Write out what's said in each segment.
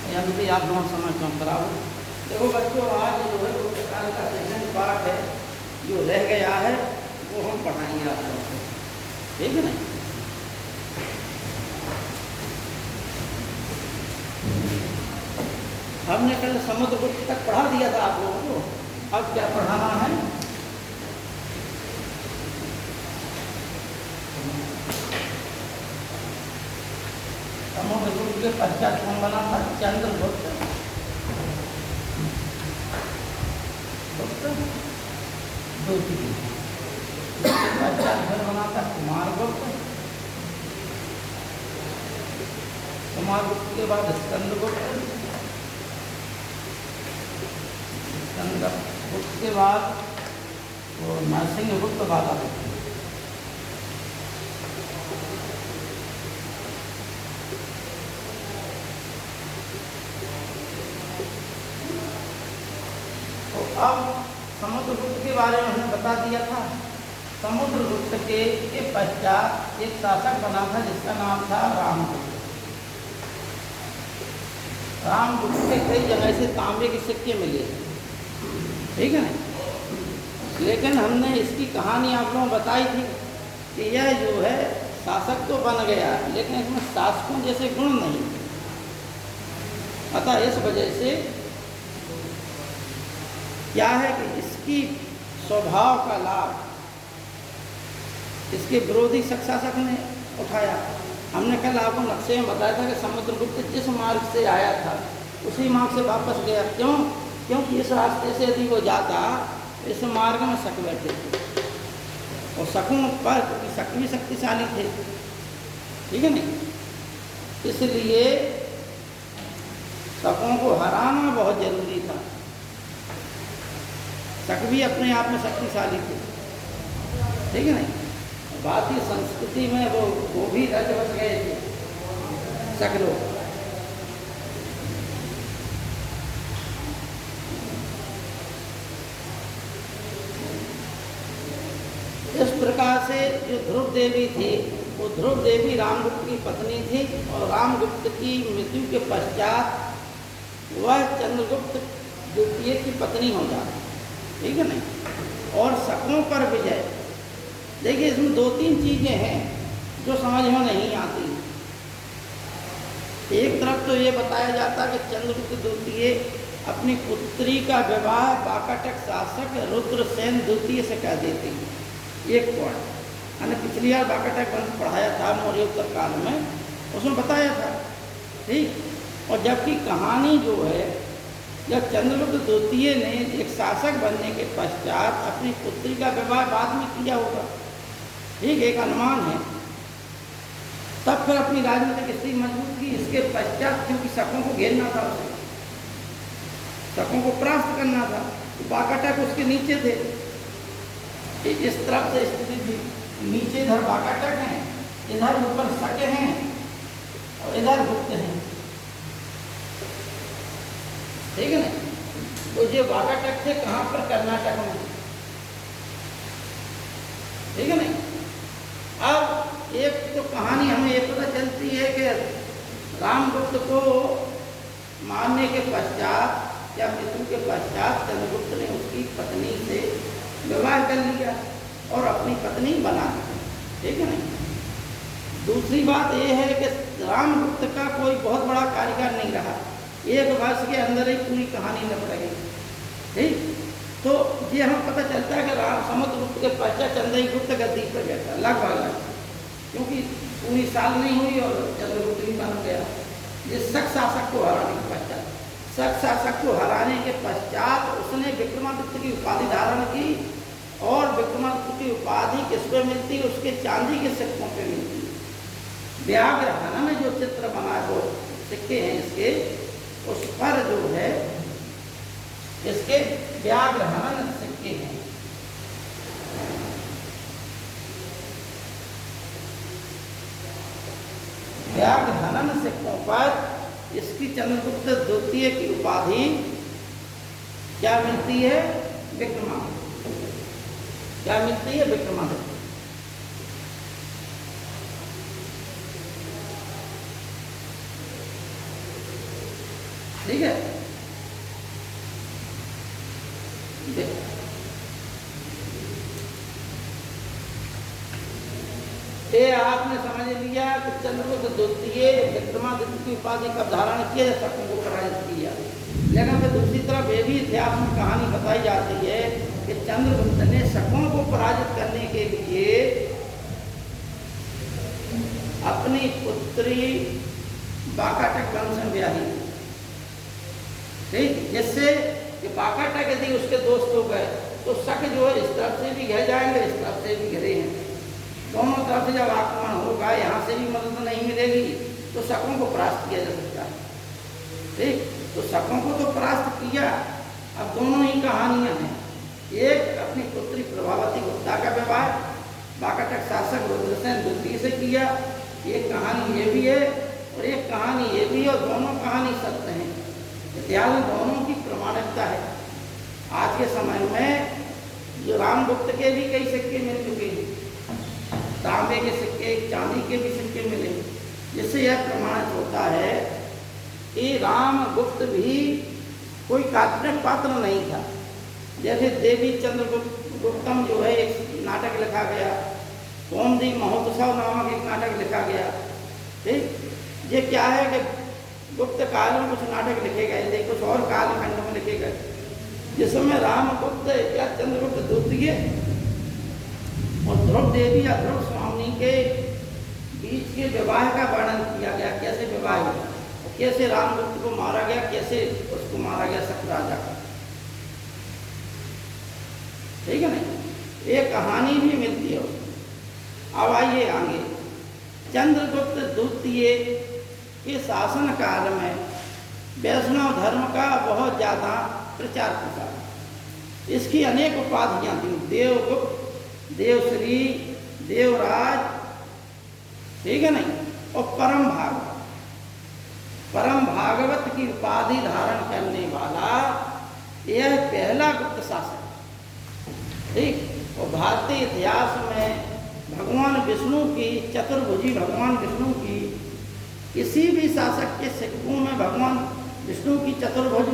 या तो आप लोग समय कम कराओ। देखो बच्चों, आज जो है वो प्रकार का सेकंड पार्ट है जो रह गया है वो हम पढ़ाएंगे आप लोगों को, ठीक है ना। हमने कल समुद्रगुप्त तक पढ़ा दिया था आप लोगों को, अब क्या पढ़ाना है। समुद्रगुप्त के पश्चात कौन बना था? चंद्रगुप्त। द्वितीय। उसके पश्चात फिर बना था कुमारगुप्त। कुमारगुप्त के बाद स्कंदगुप्त। स्कंदगुप्त के बाद वो नरसिंहगुप्त वाला गुप्त। अब समुद्रगुप्त के बारे में हमने बता दिया था। समुद्रगुप्त के पश्चात एक शासक बना था जिसका नाम था रामगुप्त। रामगुप्त के कई जगह से तांबे के सिक्के मिले, ठीक है ना। लेकिन हमने इसकी कहानी आप लोगों को बताई थी कि यह जो है शासक तो बन गया लेकिन इसमें शासकों जैसे गुण नहीं। अतः इस वजह से क्या है कि इसकी स्वभाव का लाभ इसके विरोधी शासक ने उठाया। हमने कल आपको नक्शे में बताया था कि समुद्रगुप्त जिस मार्ग से आया था उसी मार्ग से वापस गया। क्यों? क्योंकि इस रास्ते से यदि वो जाता इस मार्ग में शक बैठे थे और शकों पर क्योंकि शक भी शक्तिशाली थे, ठीक है नहीं। इसलिए शकों को हराना बहुत जरूरी था। शक भी अपने आप में शक्तिशाली थे, ठीक है नहीं। भारतीय संस्कृति में वो भी रच बस गए थे शक लोग। इस प्रकार से जो ध्रुव देवी थी वो ध्रुव देवी रामगुप्त की पत्नी थी और रामगुप्त की मृत्यु के पश्चात वह चंद्रगुप्त द्वितीय की पत्नी हो जाती, ठीक है नहीं। और शकों पर विजय, देखिए इसमें दो तीन चीज़ें हैं जो समझ में नहीं आती। एक तरफ तो ये बताया जाता कि चंद्रगुप्त द्वितीय अपनी पुत्री का विवाह बाकाटक शासक रुद्रसेन द्वितीय से कर देते हैं। एक पॉइंट मैंने पिछली बार बाकाटक वंश पढ़ाया था मौर्योत्तर काल में, उसमें बताया था, ठीक। और जबकि कहानी जो है जब चंद्रगुप्त द्वितीय ने एक शासक बनने के पश्चात अपनी पुत्री का विवाह बाद में किया होगा, ठीक, एक अनुमान है। तब फिर अपनी राजनीतिक स्थिति मजबूत की। इसके पश्चात क्योंकि शकों को घेरना था, उसे शकों को परास्त करना था, तो बाकाटक उसके नीचे थे। इस तरफ से स्थिति थी, नीचे इधर बाकाटक हैं, इधर ऊपर शक हैं और इधर गुप्त हैं, ठीक है ना। तो ये बाकाटक थे कहाँ पर? कर्नाटक में, ठीक है नहीं। अब एक तो कहानी हमें ये पता चलती है कि रामगुप्त को मारने के पश्चात या मृत्यु के पश्चात चंद्रगुप्त ने उसकी पत्नी से विवाह कर लिया और अपनी पत्नी बना ली, ठीक है नहीं। दूसरी बात ये है कि रामगुप्त का कोई बहुत बड़ा कारीगर नहीं रहा, एक वर्ष के अंदर ही पूरी कहानी निपट गई, ठीक। तो ये हमें पता चलता है कि समुद्रगुप्त के पश्चात चंद्रगुप्त गद्दी पर बैठा लगभग, क्योंकि पूरी साल नहीं हुई और चंद्रगुप्त भी बन गया। जिस शक शासक को हराने के पश्चात, शक शासक को हराने के पश्चात उसने विक्रमादित्य की उपाधि धारण की और विक्रमादित्य की उपाधि किस पे मिलती है? उसके चांदी के सिक्कों पे मिलती है। व्याघ्र हनन जो चित्र बना है वो सिक्के हैं इसके, उस पर जो है इसके व्याघ्र हनन सिक्के हैं। व्याघ्र हनन सिक्कों पर इसकी चंद्रगुप्त द्वितीय की उपाधि क्या मिलती है? विक्रमादित्य। क्या मिलती है? विक्रमादित्य। ठीक है। ये आपने समझ लिया कि चंद्रगुप्त द्वितीय विक्रमादित्य की उपाधि कब धारण किया, शकों को पराजित किया। लेकिन फिर दूसरी तरफ ये भी इतिहास में कहानी बताई जाती है कि चंद्रगुप्त ने शकों को पराजित करने के लिए अपनी पुत्री बाकाटक वंश में ब्याही, ठीक, जिससे कि बाकाटक यदि उसके दोस्त हो गए तो शक जो है इस तरफ से भी घिर जाएंगे, इस तरफ से भी घिरे हैं। दोनों तरफ से जब आक्रमण होगा, यहाँ से भी मदद नहीं मिलेगी तो शकों को परास्त किया जा सकता है, ठीक। तो शकों को तो परास्त किया। अब दोनों ही कहानियाँ हैं। एक अपनी पुत्री प्रभावती गुप्ता का विवाह बाकाटक शासक रुद्रसेन द्वितीय से किया, एक कहानी ये भी है और एक कहानी ये भी है, और दोनों कहानी सत्य हैं। इतिहास में दोनों की प्रमाणिकता है। आज के समय में जो रामगुप्त के भी कई सिक्के मिल चुके हैं, तांबे के सिक्के, चांदी के भी सिक्के मिले, जिससे यह प्रमाणित होता है कि रामगुप्त भी कोई काल्पनिक पात्र नहीं था। जैसे देवी चंद्रगुप्तम जो है एक नाटक लिखा गया, कौमुदी महोत्सव नामक एक नाटक लिखा गया, ठीक। ये क्या है कि गुप्त काल में कुछ नाटक लिखे गए थे, कुछ और कालखंड में लिखे गए, जिसमें रामगुप्त या चंद्रगुप्त द्वितीय और ध्रुव देवी या ध्रुव स्वामी के बीच के विवाह का वर्णन किया गया, कैसे विवाह हुआ, कैसे रामगुप्त को मारा गया, कैसे उसको मारा गया शक राजा का, ठीक है ना। एक कहानी भी मिलती है उसमें। अब आइए आगे। चंद्रगुप्त द्वितीय के शासन काल में वैष्णव धर्म का बहुत ज़्यादा प्रचार प्रसार, इसकी अनेक उपाधियाँ थी, देवगुप्त, देवश्री, देवराज, ठीक है नहीं, और परम भागवत। परम भागवत की उपाधि धारण करने वाला यह पहला गुप्त शासक, ठीक। और भारतीय इतिहास में भगवान विष्णु की, चतुर्भुजी भगवान विष्णु की, किसी भी शासक के सिक्कों में भगवान विष्णु की चतुर्भुज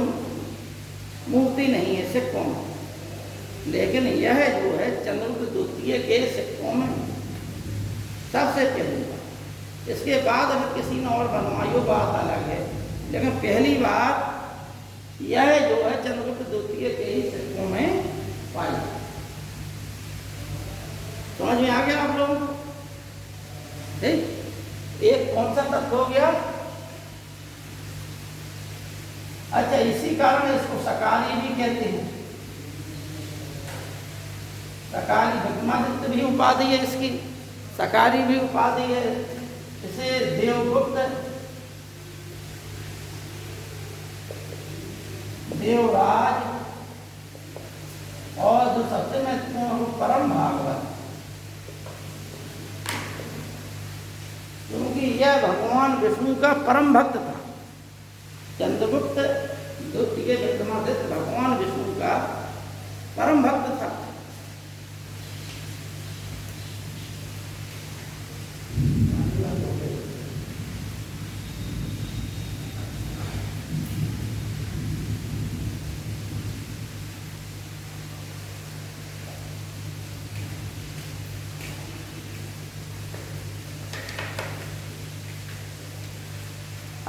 मूर्ति नहीं है सिक्कों में, लेकिन यह जो है चंद्रगुप्त द्वितीय के सिक्कों में सबसे पहली। इसके बाद अगर किसी ने और बनवाई बात अलग है, लेकिन पहली बार यह जो है चंद्रगुप्त द्वितीय के ही सिक्कों में पाई। समझ में आ गया आप लोगों को, ठीक। एक कौन सा तत्व हो गया। अच्छा, इसी कारण इसको सकाली भी कहते हैं। सकाली विक्रमादित्य भी उपाधि है इसकी, सकारी भी उपाधि है। इसे देवगुप्त, देवराज और जो सबसे महत्वपूर्ण परम भागवत, क्योंकि यह भगवान विष्णु का परम भक्त था। चंद्रगुप्त द्वितीय विक्रमादित्य भगवान विष्णु का परम भक्त था।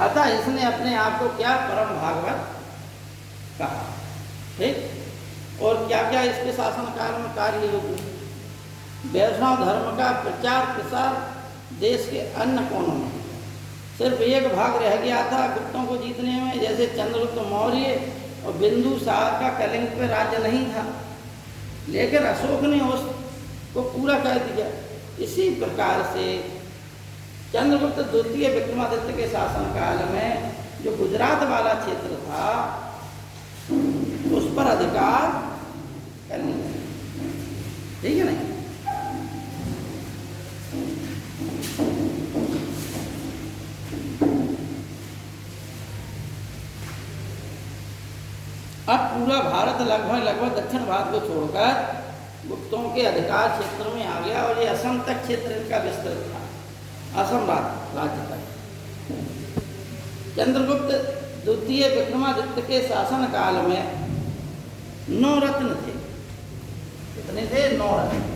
अतः इसने अपने आप को क्या परम भागवत कहा, ठीक। और क्या क्या इसके शासन काल में कार्य हुए। वैष्णव धर्म का प्रचार प्रसार देश के अन्य कोनों में। सिर्फ एक भाग रह गया था गुप्तों को जीतने में, जैसे चंद्रगुप्त मौर्य और बिंदुसार का कलिंग पर राज्य नहीं था, लेकिन अशोक ने उसको पूरा कर दिया। इसी प्रकार से चंद्रगुप्त द्वितीय विक्रमादित्य के शासनकाल में जो गुजरात वाला क्षेत्र था उस पर अधिकार कर लिया, ठीक है नहीं। अब पूरा भारत लगभग दक्षिण भारत को छोड़कर गुप्तों के अधिकार क्षेत्र में आ गया और ये असम तक क्षेत्र इनका विस्तृत था, असम राज्य तक। चंद्रगुप्त द्वितीय विक्रमादित्य के शासन काल में 9 रत्न थे। कितने थे? 9 रत्न।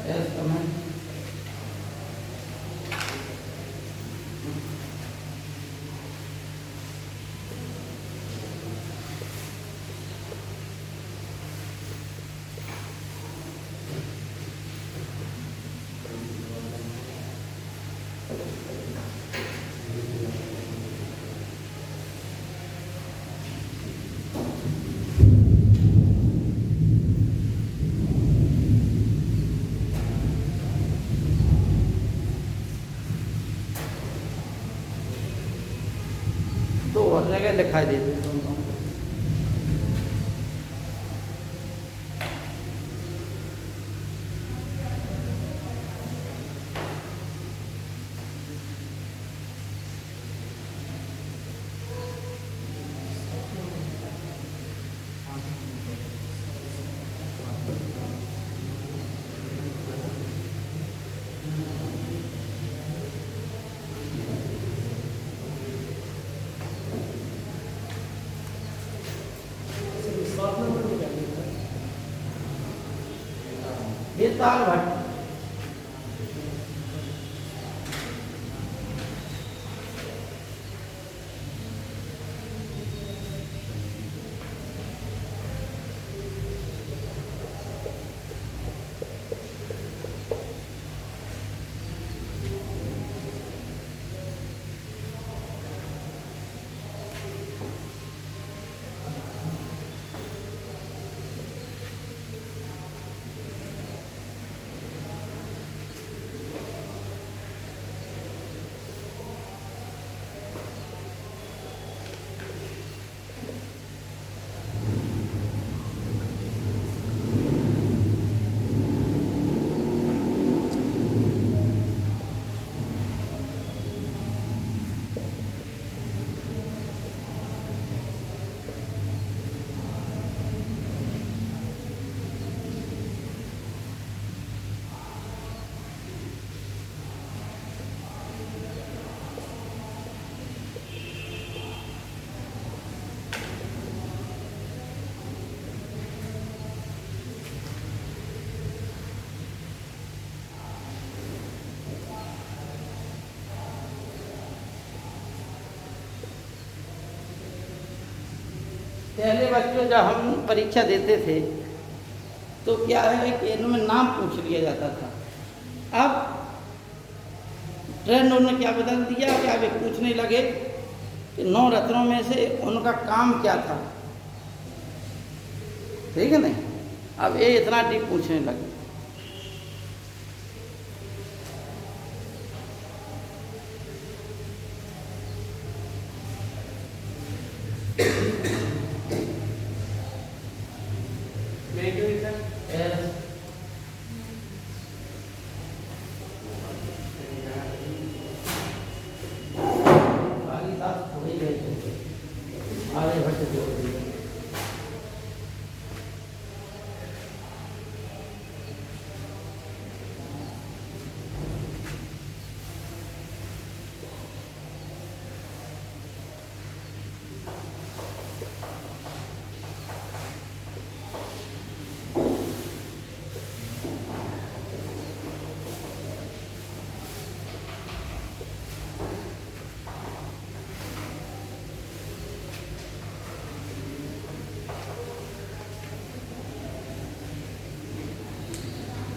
Yes, come on. तो और जगह दिखाई देते हैं दोनों। ये ताल भट्ट पहले बच्चों जब हम परीक्षा देते थे तो क्या है कि इनमें नाम पूछ लिया जाता था। अब ट्रेंड उन्होंने क्या बदल दिया कि अब ये पूछने लगे कि 9 रत्नों में से उनका काम क्या था। ठीक है नहीं, अब ये इतना डीप पूछने लगे।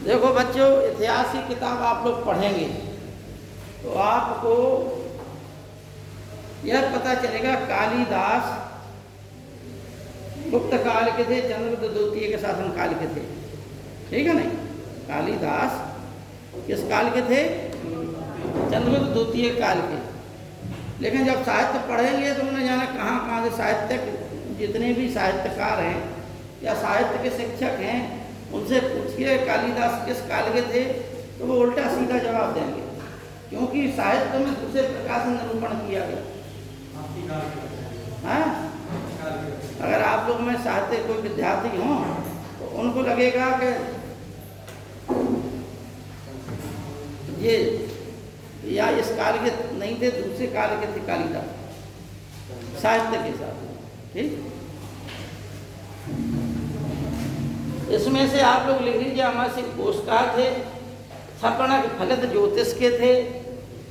देखो बच्चों, इतिहास की किताब आप लोग पढ़ेंगे तो आपको यह पता चलेगा कालिदास गुप्त काल के थे, चंद्रगुप्त द्वितीय के शासन काल के थे, ठीक है नहीं। कालिदास किस काल के थे? चंद्रगुप्त द्वितीय काल के। लेकिन जब साहित्य पढ़ेंगे तो उन्हें जाना कहाँ कहाँ से साहित्यक, जितने भी साहित्यकार हैं या साहित्य के शिक्षक हैं उनसे पूछिए कालिदास किस काल के थे, तो वो उल्टा सीधा जवाब देंगे, क्योंकि साहित्य में दूसरे प्रकार से निरूपण किया गया। हाँ, अगर आप लोग में साहित्य कोई विद्यार्थी हों तो उनको लगेगा कि ये या इस काल के नहीं थे, दूसरे काल के थे कालिदास साहित्य के साथ, ठीक। इसमें से आप लोग लिख लीजिए, अमर सिंह कोशकार थे, छपणक फलित ज्योतिष के थे,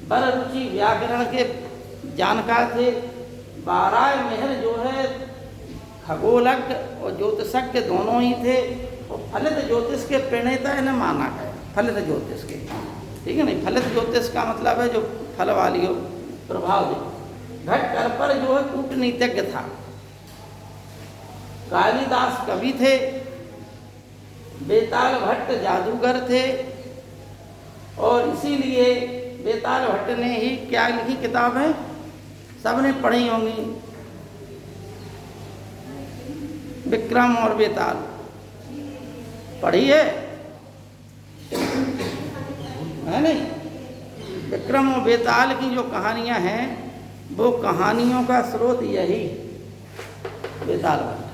बर रुचि व्याकरण के जानकार थे, बाराय मेहर जो है खगोलज्ञ और ज्योतिषज्ञ दोनों ही थे, और फलित ज्योतिष के प्रणेता इन्हें माना गया, फलित ज्योतिष के, ठीक है नहीं। फलित ज्योतिष का मतलब है जो फल वाली हो, प्रभाव दे। घट कर पर जो है कूटनीतिज्ञ था। कालिदास कवि थे, बेताल भट्ट जादूगर थे, और इसीलिए बेताल भट्ट ने ही क्या लिखी किताब है, सबने पढ़ी होंगी, विक्रम और बेताल, पढ़ी है नहीं। विक्रम और बेताल की जो कहानियां हैं वो कहानियों का स्रोत यही बेताल भट्ट,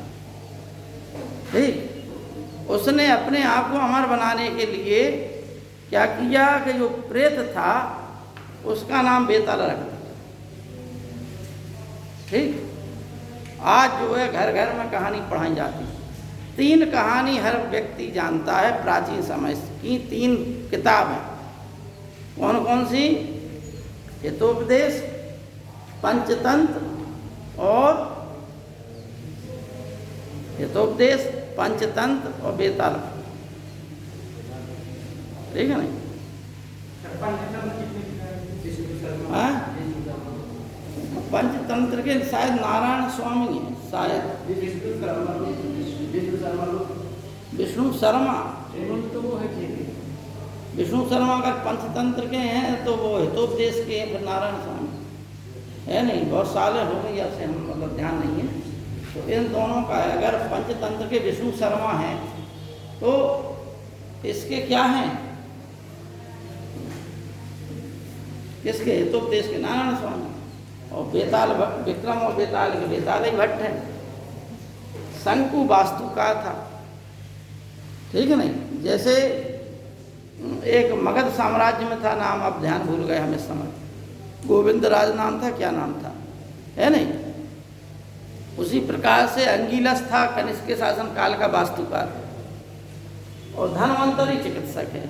ठीक। उसने अपने आप को अमर बनाने के लिए क्या किया कि जो प्रेत था उसका नाम बेताल रख दिया, ठीक। आज जो है घर घर में कहानी पढ़ाई जाती है। 3 कहानी हर व्यक्ति जानता है, प्राचीन समय की 3 किताब हैं। कौन कौन सी? हितोपदेश, पंचतंत्र और हितोपदेश, पंचतंत्र और बेताल, ठीक है नहीं। पंचतंत्र के शायद नारायण स्वामी हैं, शायद विष्णु शर्मा, तो वो है विष्णु शर्मा अगर पंचतंत्र के हैं तो वो हितोपदेश के हैं, फिर नारायण स्वामी है नहीं। बहुत सालें हो गई आपसे, हम मतलब ध्यान नहीं है। तो इन दोनों का है। अगर पंचतंत्र के विष्णु शर्मा हैं तो इसके क्या हैं, किसके? हितोपदेश के नारायण स्वामी। और बेताल विक्रम और बेताल के बेताल ही भट्ट है। शंकु वास्तुकार था, ठीक है नहीं। जैसे एक मगध साम्राज्य में था, नाम अब ध्यान भूल गए हम इस समय, गोविंद राज नाम था, क्या नाम था, है नहीं। उसी प्रकार से अंगिलस था, कनिष्क के शासन काल का वास्तुकार, और धन्वंतरी चिकित्सक है।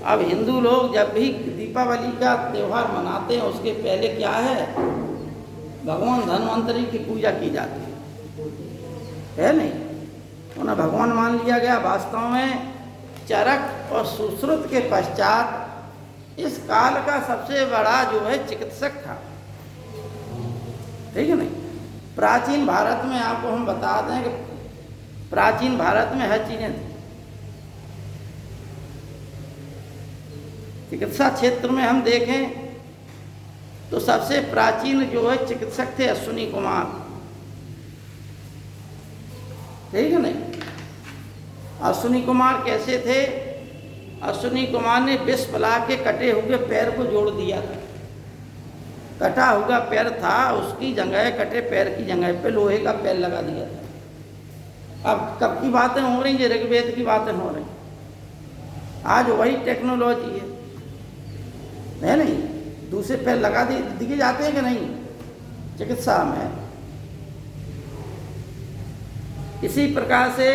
अब हिंदू लोग जब भी दीपावली का त्यौहार मनाते हैं उसके पहले क्या है, भगवान धन्वंतरी की पूजा की जाती है नहीं। उन्हें भगवान मान लिया गया। वास्तव में चरक और सुश्रुत के पश्चात इस काल का सबसे बड़ा जो है चिकित्सक था, ठीक है नहीं। प्राचीन भारत में आपको हम बता दें कि प्राचीन भारत में हर चीज़ें थी। चिकित्सा क्षेत्र में हम देखें तो सबसे प्राचीन जो है चिकित्सक थे अश्विनी कुमार, ठीक है नहीं। अश्विनी कुमार कैसे थे? अश्विनी कुमार ने विष पिला के कटे हुए पैर को जोड़ दिया था। कटा हुआ पैर था, उसकी जगह कटे पैर की जगह पे लोहे का पैर लगा दिया था। अब कब की बातें हो रही हैं? ऋग्वेद की बातें हो रही। आज वही टेक्नोलॉजी है नहीं। दूसरे पैर लगा दिए जाते हैं कि नहीं चिकित्सा में। इसी प्रकार से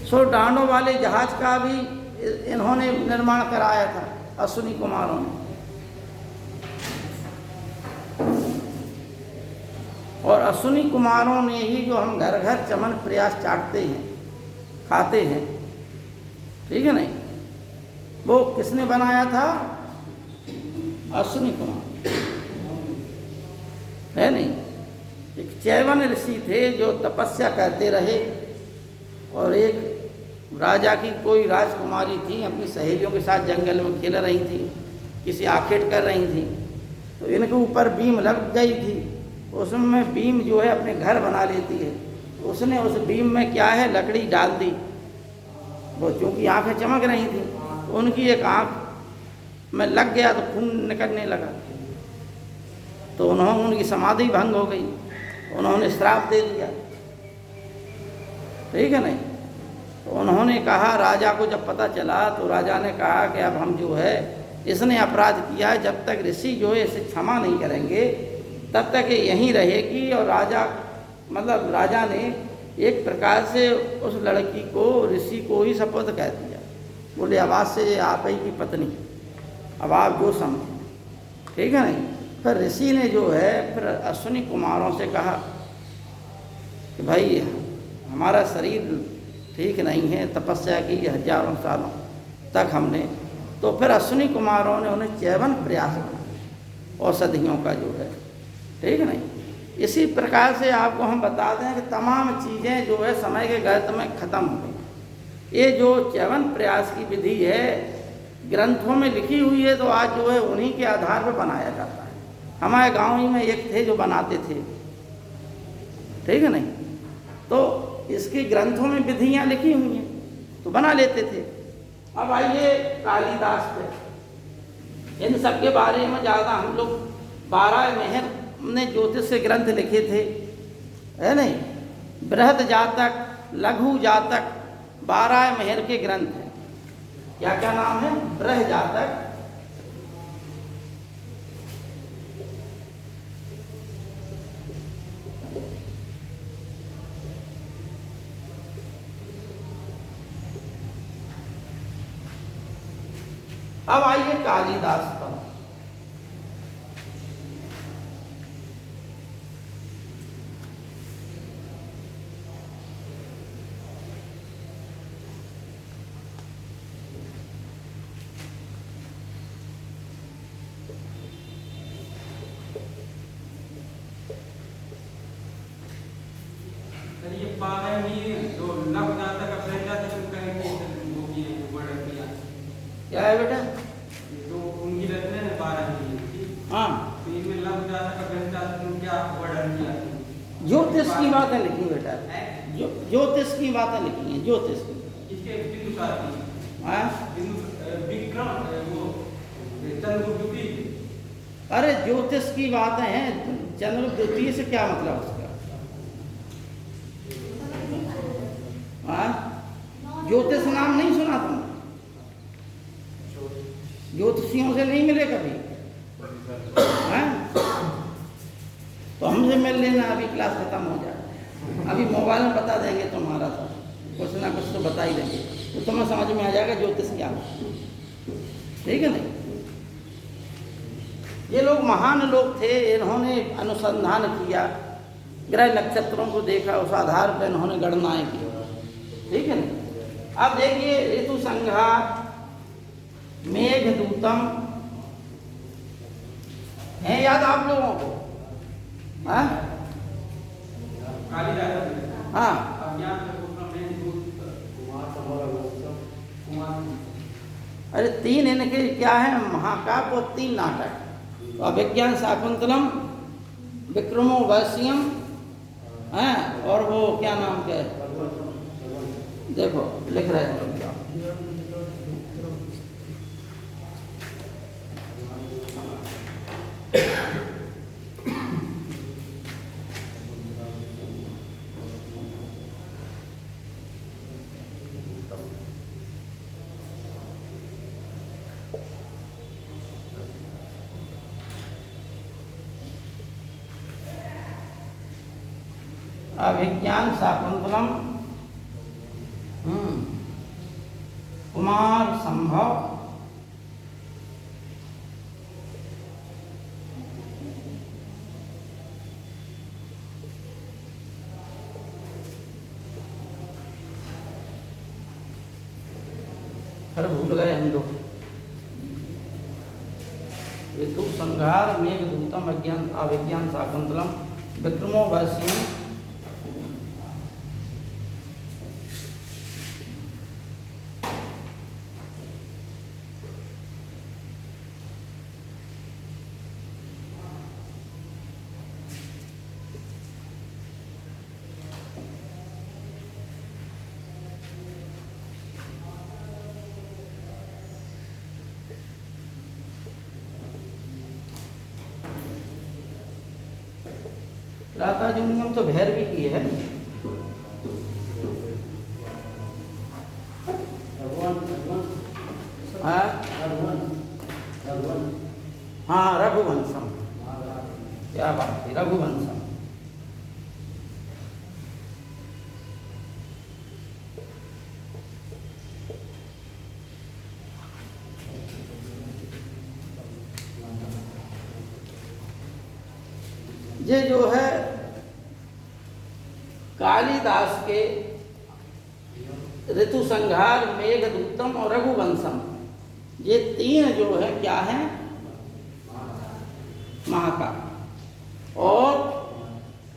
100 डांडों वाले जहाज का भी इन्होंने निर्माण कराया था, अश्विनी कुमारों ने। और अश्विनी कुमारों ने ही जो हम घर घर चमन प्रयास चाटते हैं, खाते हैं, ठीक है नहीं, वो किसने बनाया था? अश्विनी कुमार, है नहीं। च्यवन ऋषि थे जो तपस्या करते रहे, और एक राजा की कोई राजकुमारी थी, अपनी सहेलियों के साथ जंगल में खेल रही थी, किसी आखेट कर रही थी, तो इनके ऊपर बीम लग गई थी। उसमें बीम जो है अपने घर बना लेती है, उसने उस बीम में क्या है लकड़ी डाल दी। वो चूँकि आँखें चमक रही थी, उनकी एक आँख में लग गया तो खून निकलने लगा, तो उनकी समाधि भंग हो गई, उन्होंने श्राप दे दिया। ठीक है नहीं? तो उन्होंने कहा, राजा को जब पता चला तो राजा ने कहा कि अब हम जो है इसने अपराध किया है, जब तक ऋषि जो है इसे क्षमा नहीं करेंगे तब तक ये यहीं रहेगी। और राजा मतलब राजा ने एक प्रकार से उस लड़की को ऋषि को ही सपुर्द कह दिया। बोले अब आज से आप ही की पत्नी, अब आप जो समझें। ठीक है नहीं? फिर ऋषि ने जो है फिर अश्विनी कुमारों से कहा कि भाई हमारा शरीर ठीक नहीं है, तपस्या की हजारों सालों तक हमने, तो फिर अश्विनी कुमारों ने उन्हें च्यवन प्रयास बनाया औषधियों का जो है। ठीक है नहीं? इसी प्रकार से आपको हम बता दें कि तमाम चीज़ें जो है समय के गर्त में ख़त्म हो गई। ये जो च्यवन प्रयास की विधि है ग्रंथों में लिखी हुई है, तो आज जो है उन्हीं के आधार पर बनाया जाता है। हमारे गाँव ही में एक थे जो बनाते थे। ठीक है नहीं? तो इसके ग्रंथों में विधियाँ लिखी हुई हैं तो बना लेते थे। अब आइए कालिदास पे, इन सब के बारे में ज़्यादा हम लोग 12 मेहर ने ज्योतिष के ग्रंथ लिखे थे, है नहीं? बृहद जातक, लघु जातक, 12 मेहर के ग्रंथ हैं। क्या क्या नाम है? बृहद जातक, अब आइए कालिदास पर। ये 12 ही जो लघु जातक अपने जातक कहेंगे वो की वर्णन किया। क्या है बेटा? जो उनकी रचना है 12 ही। हाँ, तो इनमें लघु जातक अपने जातक ने क्या वर्णन किया? ज्योतिष की बातें लिखी बेटा, ज्योतिष की बातें लिखी हैं, ज्योतिष की। इसके बिंदु साथी हाँ, विक्रम वो चंद्रगुप्ती। अरे ज्योतिष की बातें हैं, चंद्रगुप्ती से क्या मतलब उसका? हाँ, ज्योतिष नाम नहीं सुना तुम? ज्योतिषियों से नहीं मिले कभी? हाँ? तो हमसे मिल लेना, अभी क्लास खत्म हो जाए, अभी मोबाइल में बता देंगे तुम्हारा सब कुछ ना कुछ तो बता ही देंगे, तो तुम्हें समझ में आ जाएगा ज्योतिष क्या हो। ठीक है नहीं? ये लोग महान लोग थे, इन्होंने अनुसंधान किया, ग्रह नक्षत्रों को देखा, उस आधार पर इन्होंने गणनाएं की। ठीक है नहीं? अब देखिए ऋतु संहार, मेघदूतम है याद आप लोगों को? हाँ हाँ, अरे 3 इनके क्या है महाकाव्य और 3 नाटक। तो अभिज्ञान शाकुंतलम, विक्रमो वैश्यम, हैं, और वो क्या नाम के देखो लिख रहे हैं क्या? अभिज्ञान शाकुंतलम, कुमार संभव, फिर भूल गए हम लोग, ऋतु संहार, मेघदूतम, अभिज्ञान शाकुंतलम, विक्रमोर्वशीयम् राधा जुनियम तो भैरवी की है। हाँ, रघुवंशम, क्या बात है, रघुवंशम। ये जो है कालिदास के ऋतु संहार, मेघदूतम और रघुवंशम, ये तीन जो है क्या है, महाकाव्य। और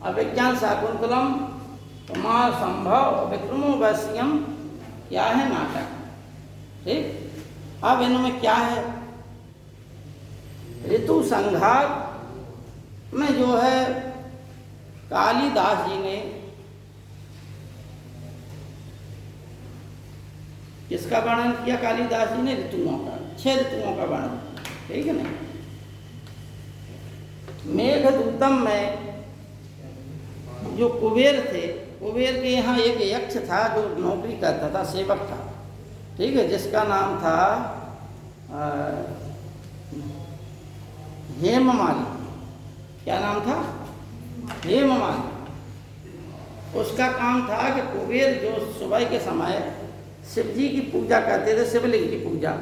अभिज्ञान शाकुंतलम, कुमार संभव, विक्रमोर्वशीयम क्या है, नाटक। ठीक, अब इनमें क्या है, ऋतु संहार में जो है कालिदास जी ने किसका वर्णन किया, कालिदास जी ने ऋतुओं का, 6 ऋतुओं का वर्णन, ठीक है ना। मेघदूतम में जो कुबेर थे, कुबेर के यहाँ एक यक्ष था जो नौकरी करता था, सेवक था, ठीक है, जिसका नाम था हेममाली। क्या नाम था, हेममाली। उसका काम था कि कुबेर जो सुबह के समय शिव जी की पूजा करते थे, शिवलिंग की पूजा,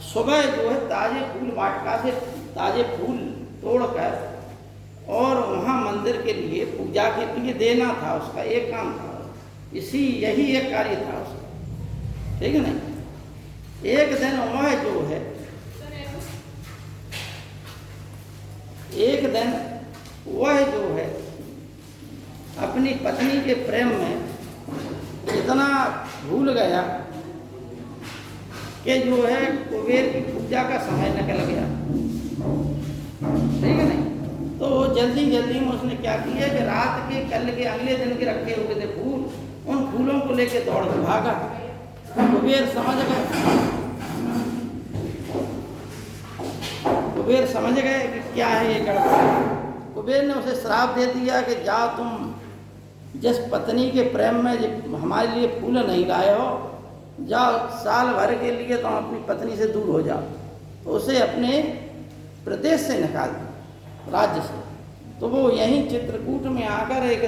सुबह जो है ताजे फूल वाटिका से ताजे फूल तोड़कर और वहाँ मंदिर के लिए पूजा के लिए देना था, उसका एक काम था, यही एक कार्य था उसका, ठीक है ना। एक दिन वह जो है, एक दिन वह जो है अपनी पत्नी के प्रेम में इतना भूल गया कि जो है कुबेर की पूजा का समय निकल गया, ठीक है नहीं। तो जल्दी जल्दी में उसने क्या किया कि रात के कल के अगले दिन के रखे हुए थे फूल, उन फूलों को लेके दौड़ के भागा। कुबेर समझ गए कि क्या है ये गड़बड़। कुबेर ने उसे श्राप दे दिया कि जाओ तुम जिस पत्नी के प्रेम में हमारे लिए फूल नहीं लाए हो, जाओ साल भर के लिए तुम अपनी पत्नी से दूर हो जाओ। तो उसे अपने प्रदेश से निकाल दिया, राज्य से। तो वो यहीं चित्रकूट में आकर एक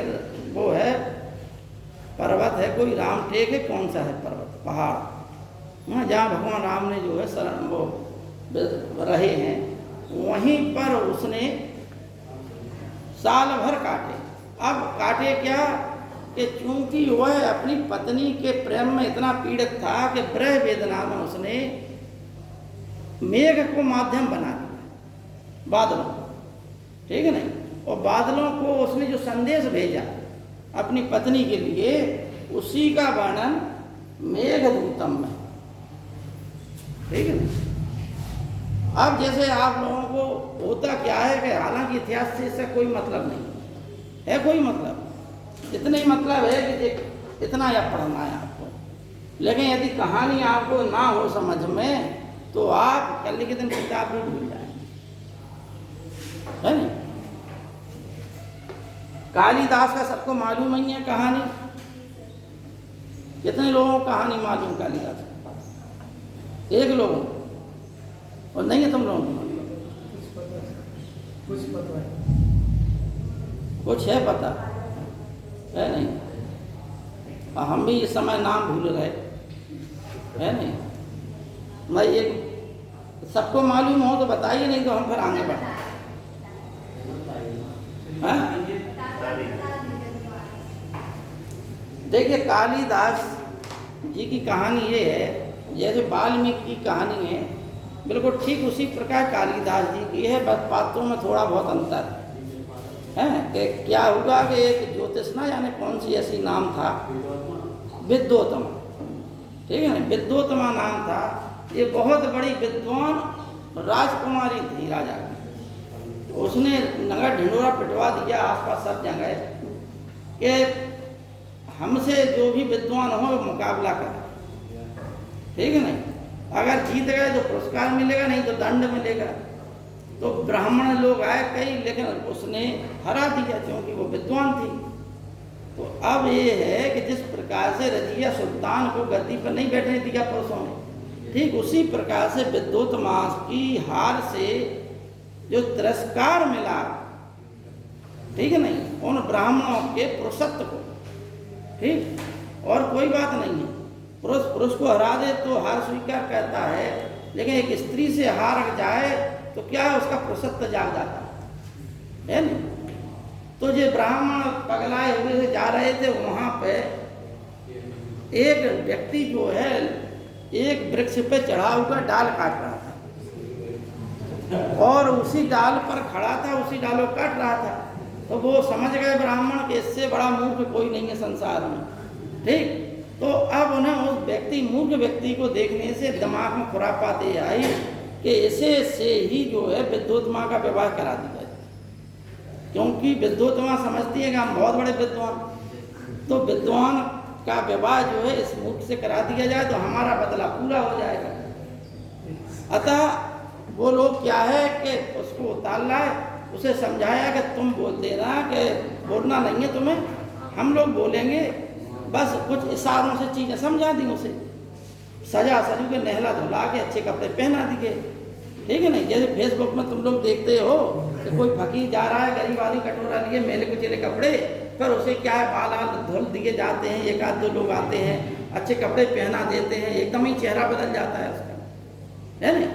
वो है पर्वत है, कोई रामटेक है, कौन सा है पर्वत, पहाड़, वहाँ जहाँ भगवान राम ने जो है शरण वो रहे हैं, वहीं पर उसने साल भर काटे। अब काटे क्या कि चूंकि वह अपनी पत्नी के प्रेम में इतना पीड़ित था कि ब्रह वेदना में उसने मेघ को माध्यम बना दिया, बादलों, ठीक है नहीं। और बादलों को उसने जो संदेश भेजा अपनी पत्नी के लिए, उसी का वर्णन मेघदूतम में, ठीक है नहीं। अब जैसे आप लोगों को होता क्या है कि हालांकि इतिहास से इसका कोई मतलब नहीं है, कोई मतलब, इतना ही मतलब है कि इतना या पढ़ना है आपको। लेकिन यदि कहानी आपको ना हो समझ में तो आप कल के दिन किताब भी भूल जाएंगे, है नहीं। कालिदास का सबको मालूम ही है कहानी। कितने लोगों को कहानी मालूम कालिदास? एक लोगों को, और नहीं है तुम लोगों को कुछ पता है, कुछ है पता है नहीं। और हम भी इस समय नाम भूल गए, है नहीं। मैं ये सबको मालूम हो तो बताइए, नहीं तो हम फिर आगे बढ़ें। देखिए कालिदास जी की कहानी ये है, जैसे वाल्मीकि की कहानी है, बिल्कुल ठीक उसी प्रकार कालिदास जी की है, बस पात्रों में थोड़ा बहुत अंतर है। है कि क्या हुआ कि एक ज्योतिष ना जाने कौन सी ऐसी नाम था, विद्योतमा, ठीक है ना, विद्योतमा नाम था। ये बहुत बड़ी विद्वान राजकुमारी थी राजा की। तो उसने नगर ढिंडोरा पिटवा दिया आसपास सब जगह कि हमसे जो भी विद्वान हो वो मुकाबला करे, ठीक है नहीं, अगर जीत गए तो पुरस्कार मिलेगा, नहीं तो दंड मिलेगा। तो ब्राह्मण लोग आए कई, लेकिन उसने हरा दिया क्योंकि वो विद्वान थी। तो अब ये है कि जिस प्रकार से रजिया सुल्तान को गद्दी पर नहीं बैठने दिया पुरुषों ने, ठीक उसी प्रकार से विद्योतमा की हार से जो तिरस्कार मिला, ठीक है नहीं, उन ब्राह्मणों के पुरुषत्व को, ठीक, और कोई बात नहीं है, पुरुष को हरा दे तो हार स्वीकार करता है, लेकिन एक स्त्री से हार जाए तो क्या है, उसका पुरुषत्व जाग जाता है नहीं। तो ये ब्राह्मण पगलाए हुए से जा रहे थे, वहां पे एक व्यक्ति जो है एक वृक्ष पे चढ़ा हुआ डाल काट रहा था और उसी डाल पर खड़ा था, उसी डाल को काट रहा था। तो वो समझ गए ब्राह्मण कि इससे बड़ा मूर्ख कोई नहीं है संसार में, ठीक। तो अब उन्हें उस व्यक्ति, मूर्ख व्यक्ति को देखने से दिमाग में खुरापात ये आई कि इसे से ही जो है विद्योतमा का विवाह करा दिया जाए, क्योंकि विद्योतमा समझती है कि हम बहुत बड़े विद्वान, तो विद्वान का विवाह जो है इस मूर्ख से करा दिया जाए तो हमारा बदला पूरा हो जाएगा। अतः वो लोग क्या है कि उसको उतार लाए, उसे समझाया कि तुम बोल देना कि बोलना नहीं है तुम्हें, हम लोग बोलेंगे, बस कुछ इशारों से चीज़ें समझा दी उसे, सजा सजू के नहला धुला के अच्छे कपड़े पहना दिए, ठीक है नहीं। जैसे फेसबुक में तुम लोग देखते हो कि कोई फकीर जा रहा है गरीब आदमी कटोरा लिए मेले कुचले कपड़े, फिर उसे क्या है बाल धुल दिए जाते हैं, एक आध दो लोग आते हैं अच्छे कपड़े पहना देते हैं, एकदम ही चेहरा बदल जाता है उसका, है नहीं।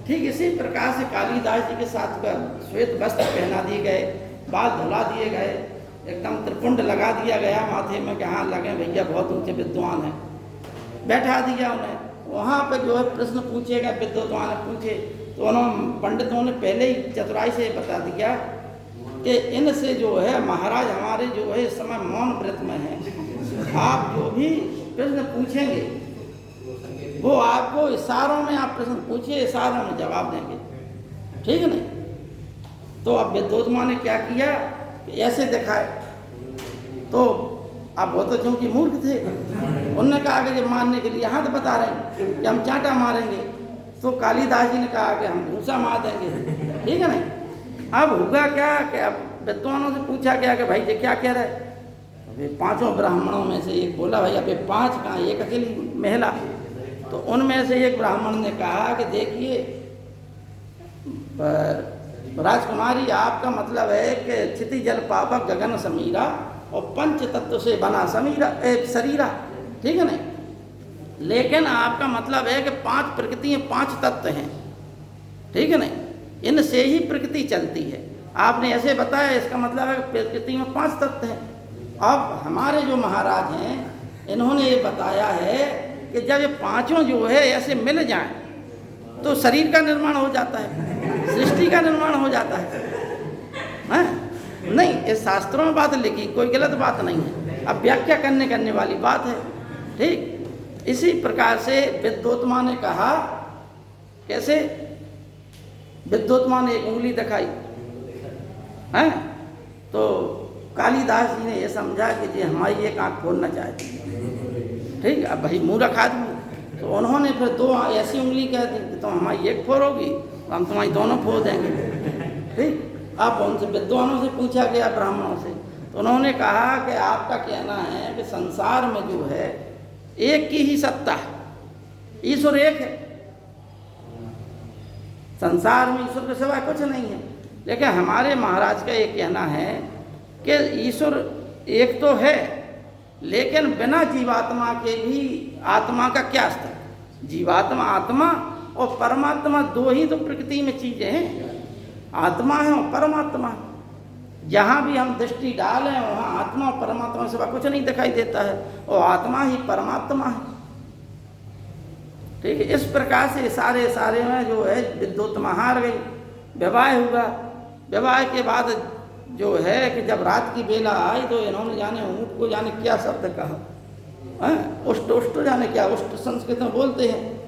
ठीक इसी प्रकार से कालिदास जी के साथ श्वेत वस्त्र पहना दिए गए, बाल धुला दिए गए, एकदम त्रिपुंड लगा दिया गया माथे में कि हाँ लगे भैया बहुत ऊंचे विद्वान हैं, बैठा दिया उन्हें। वहाँ पर जो है प्रश्न पूछे गए, विद्वान ने पूछे तो उन्होंने पंडितों ने पहले ही चतुराई से बता दिया कि इनसे जो है महाराज हमारे जो है इस समय मौन व्रत में हैं, आप जो भी प्रश्न पूछेंगे वो आपको इशारों में, आप प्रश्न पूछिए इशारों में जवाब देंगे, ठीक है नहीं। तो अब विद्योतमा ने क्या किया, ऐसे दिखाए, तो अब वो तो चूंकि मूर्ख थे, उन्होंने कहा कि ये मारने के लिए हाथ बता रहे हैं कि हम चांटा मारेंगे, तो कालिदास जी ने कहा कि हम भूसा मार देंगे, ठीक है नहीं। अब हुआ क्या कि अब विद्वानों से पूछा गया कि भाई ये क्या कह रहे हैं, अभी पांचों ब्राह्मणों में से एक बोला भाई अभी 5 कहाँ, एक अकेली महिला। तो उनमें से एक ब्राह्मण ने कहा कि देखिए राजकुमारी आपका मतलब है कि क्षिति जल पावक गगन समीरा और पंच तत्व से बना शरीरा, ठीक है नहीं, लेकिन आपका मतलब है कि 5 प्रकृति हैं, 5 तत्व हैं, ठीक है नहीं, इनसे ही प्रकृति चलती है। आपने ऐसे बताया, इसका मतलब है कि प्रकृति में 5 तत्व हैं। अब हमारे जो महाराज हैं इन्होंने ये बताया है कि जब ये पांचों जो है ऐसे मिल जाएं तो शरीर का निर्माण हो जाता है, सृष्टि का निर्माण हो जाता है। नहीं, इस शास्त्रों में बात लिखी, कोई गलत बात नहीं है, अब व्याख्या करने वाली बात है, ठीक। इसी प्रकार से विद्योतमा ने कहा, कैसे विद्योतमा ने एक उंगली दिखाई है, तो कालिदास जी ने यह समझा कि जी हमारी एक आँख खोलना चाहती है, ठीक। अब भाई मूर्ख आदमी, तो उन्होंने फिर 2 ऐसी उंगली कह दी कि तुम हमारी एक फोड़ोगी तो हम तुम्हारी दोनों फोड़ देंगे, ठीक। अब उनसे विद्वानों से पूछा गया, ब्राह्मणों से, तो उन्होंने कहा कि आपका कहना है कि संसार में जो है एक की ही सत्ता है, ईश्वर एक है, संसार में ईश्वर के सिवा कुछ नहीं है। लेकिन हमारे महाराज का ये कहना है कि ईश्वर एक तो है, लेकिन बिना जीवात्मा के भी आत्मा का क्या स्तर, जीवात्मा आत्मा और परमात्मा 2 ही तो प्रकृति में चीजें हैं, आत्मा है और परमात्मा। जहाँ भी हम दृष्टि डालें वहाँ आत्मा और परमात्मा से कुछ नहीं दिखाई देता है, और आत्मा ही परमात्मा है, ठीक है। इस प्रकार से सारे में जो है विद्योतमा हार गई। विवाह हुआ, विवाह के बाद जो है कि जब रात की बेला आई तो इन्होंने जाने ऊँट को जाने क्या शब्द कहा, हैं उष्ट उष्ट जाने क्या, उष्ट संस्कृत में बोलते हैं।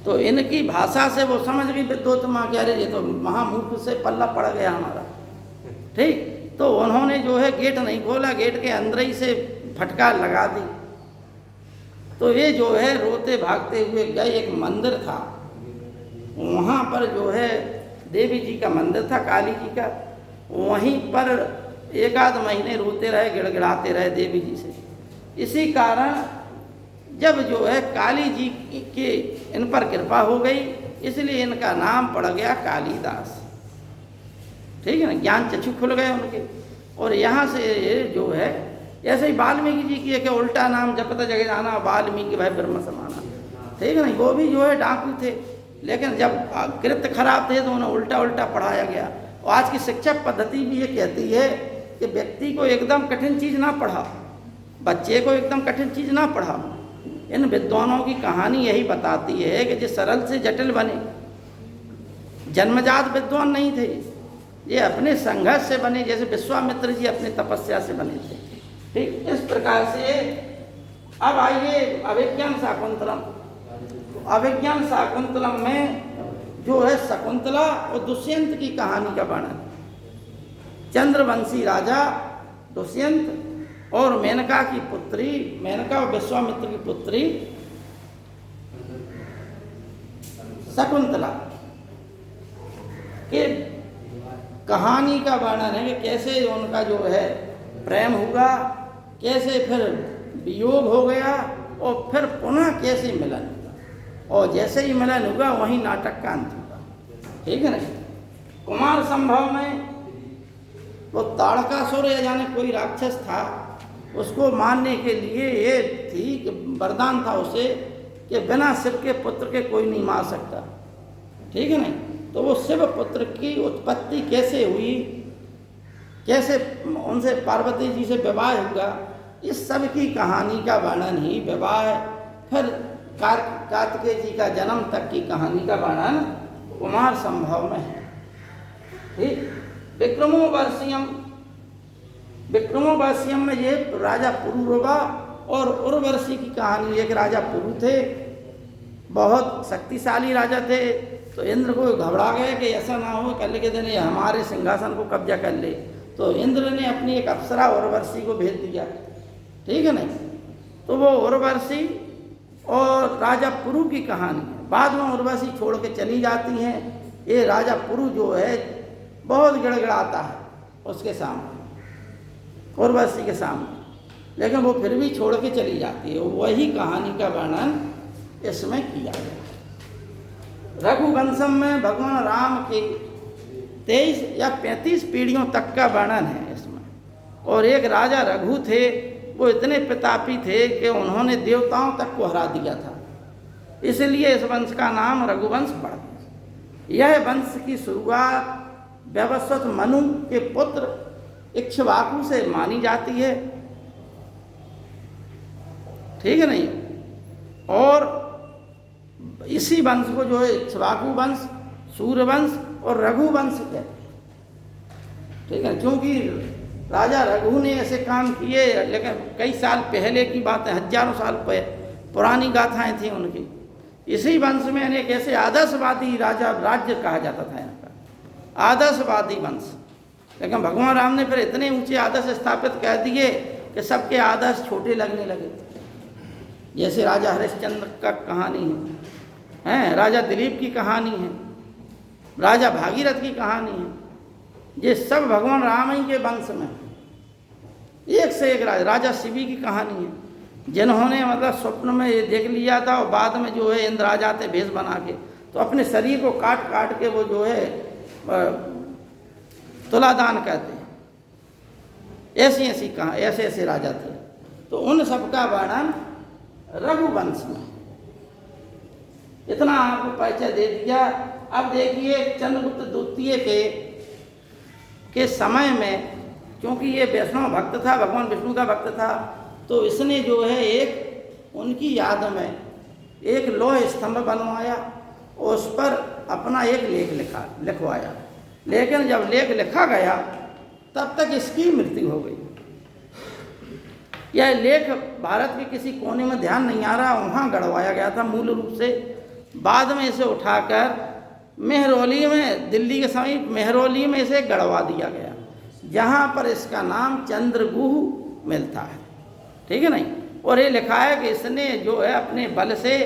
तो इनकी भाषा से वो समझ गई विद्योत्तमा क्या रे, ये तो महामूर्ख से पल्ला पड़ गया हमारा। ठीक, तो उन्होंने जो है गेट नहीं खोला, गेट के अंदर ही से फटकार लगा दी। तो ये जो है रोते भागते हुए गए, एक मंदिर था वहाँ पर जो है देवी जी का मंदिर था, काली जी का, वहीं पर एक आध महीने रोते रहे, गिड़गिड़ाते रहे देवी जी से। इसी कारण जब जो है काली जी के इन पर कृपा हो गई, इसलिए इनका नाम पड़ गया कालीदास। ठीक है ना, ज्ञान चक्षु खुल गए उनके। और यहाँ से जो है ऐसे ही वाल्मीकि जी की एक उल्टा नाम जपत जगह जाना, वाल्मीकि भाई ब्रह्म समाना। ठीक है ना, वो भी जो है डाकू थे, लेकिन जब कृत्य खराब थे तो उन्हें उल्टा उल्टा पढ़ाया गया। और आज की शिक्षा पद्धति भी ये कहती है कि व्यक्ति को एकदम कठिन चीज़ ना पढ़ाओ, बच्चे को एकदम कठिन चीज़ ना पढ़ाओ। इन विद्वानों की कहानी यही बताती है कि जो सरल से जटिल बने, जन्मजात विद्वान नहीं थे, ये अपने संघर्ष से बने, जैसे विश्वामित्र जी अपने तपस्या से बने थे। ठीक, इस प्रकार से अब आइए अभिज्ञान शाकुंतलम। अभिज्ञान शाकुंतलम में जो है शकुंतला और दुष्यंत की कहानी का वर्णन। चंद्रवंशी राजा दुष्यंत और मेनका की पुत्री, मेनका और विश्वामित्र की पुत्री शकुंतला के कहानी का वर्णन है कि कैसे उनका जो है प्रेम हुआ, कैसे फिर वियोग हो गया और फिर पुनः कैसे मिलन हुआ, और जैसे ही मिलन हुआ वहीं नाटक का अंत हुआ। ठीक है ना। कुमार संभव में वो ताड़कासुर या जाने कोई राक्षस था, उसको मारने के लिए ये थी कि वरदान था उसे कि बिना शिव के पुत्र के कोई नहीं मार सकता। ठीक है ना। तो वो शिव पुत्र की उत्पत्ति कैसे हुई, कैसे उनसे पार्वती जी से विवाह हुआ, इस सब की कहानी का वर्णन ही विवाह, फिर कार्तिकेय जी का जन्म तक की कहानी का वर्णन कुमार संभव में है। ठीक। विक्रमोर्वशीयम में ये राजा पुरुरवा और उर्वशी की कहानी। एक राजा पुरु थे, बहुत शक्तिशाली राजा थे, तो इंद्र को घबरा गए कि ऐसा ना हो कल के दिन ये हमारे सिंहासन को कब्जा कर ले, तो इंद्र ने अपनी एक अप्सरा उर्वशी को भेज दिया। ठीक है नहीं। तो वो उर्वशी और राजा पुरु की कहानी है। बाद में उर्वशी छोड़ के चली जाती हैं, ये राजा पुरु जो है बहुत गिड़गिड़ाता है उसके सामने, उर्वशी के सामने, लेकिन वो फिर भी छोड़ के चली जाती है। वही कहानी का वर्णन इसमें किया गया। रघुवंशम में भगवान राम के 23 या 35 पीढ़ियों तक का वर्णन है इसमें। और एक राजा रघु थे, वो इतने प्रतापी थे कि उन्होंने देवताओं तक को हरा दिया था, इसलिए इस वंश का नाम रघुवंश पड़ा। यह वंश की शुरुआत व्यवस्वत मनु के पुत्र इक्ष्वाकु से मानी जाती है। ठीक है नहीं। और इसी वंश को जो है इक्ष्वाकु वंश, सूर्यवंश और रघुवंश कहते हैं। ठीक है, क्योंकि राजा रघु ने ऐसे काम किए, लेकिन कई साल पहले की बात है, हजारों साल पुरानी गाथाएं थी उनकी। इसी वंश में एक ऐसे आदर्शवादी राजा राज्य कहा जाता था इनका, आदर्शवादी वंश। लेकिन भगवान राम ने फिर इतने ऊंचे आदर्श स्थापित कर दिए कि सबके आदर्श छोटे लगने लगे। जैसे राजा हरिश्चंद्र का कहानी है, राजा दिलीप की कहानी है, राजा भागीरथ की कहानी है, ये सब भगवान राम ही के वंश में। एक से एक राजा शिवी की कहानी है, जिन्होंने मतलब स्वप्न में ये देख लिया था और बाद में जो है इंद्र आ जाते भेष बना के, तो अपने शरीर को काट काट के वो जो है तुलादान करते हैं। ऐसी ऐसी कहा, ऐसे ऐसे राजा थे। तो उन सबका वर्णन रघुवंश में। इतना आपको परिचय दे दिया। अब देखिए चंद्रगुप्त द्वितीय के समय में, क्योंकि ये वैष्णव भक्त था, भगवान विष्णु का भक्त था, तो इसने जो है एक उनकी याद में एक लौह स्तंभ बनवाया, उस पर अपना एक लेख लिखवाया। लेकिन जब लेख लिखा गया तब तक इसकी मृत्यु हो गई। यह लेख भारत के किसी कोने में ध्यान नहीं आ रहा, वहाँ गढ़वाया गया था मूल रूप से। बाद में इसे उठाकर मेहरौली में, दिल्ली के समीप मेहरौली में इसे गढ़वा दिया गया, जहाँ पर इसका नाम चंद्रगुह मिलता है। ठीक है नहीं। और ये लिखा है कि इसने जो है अपने बल से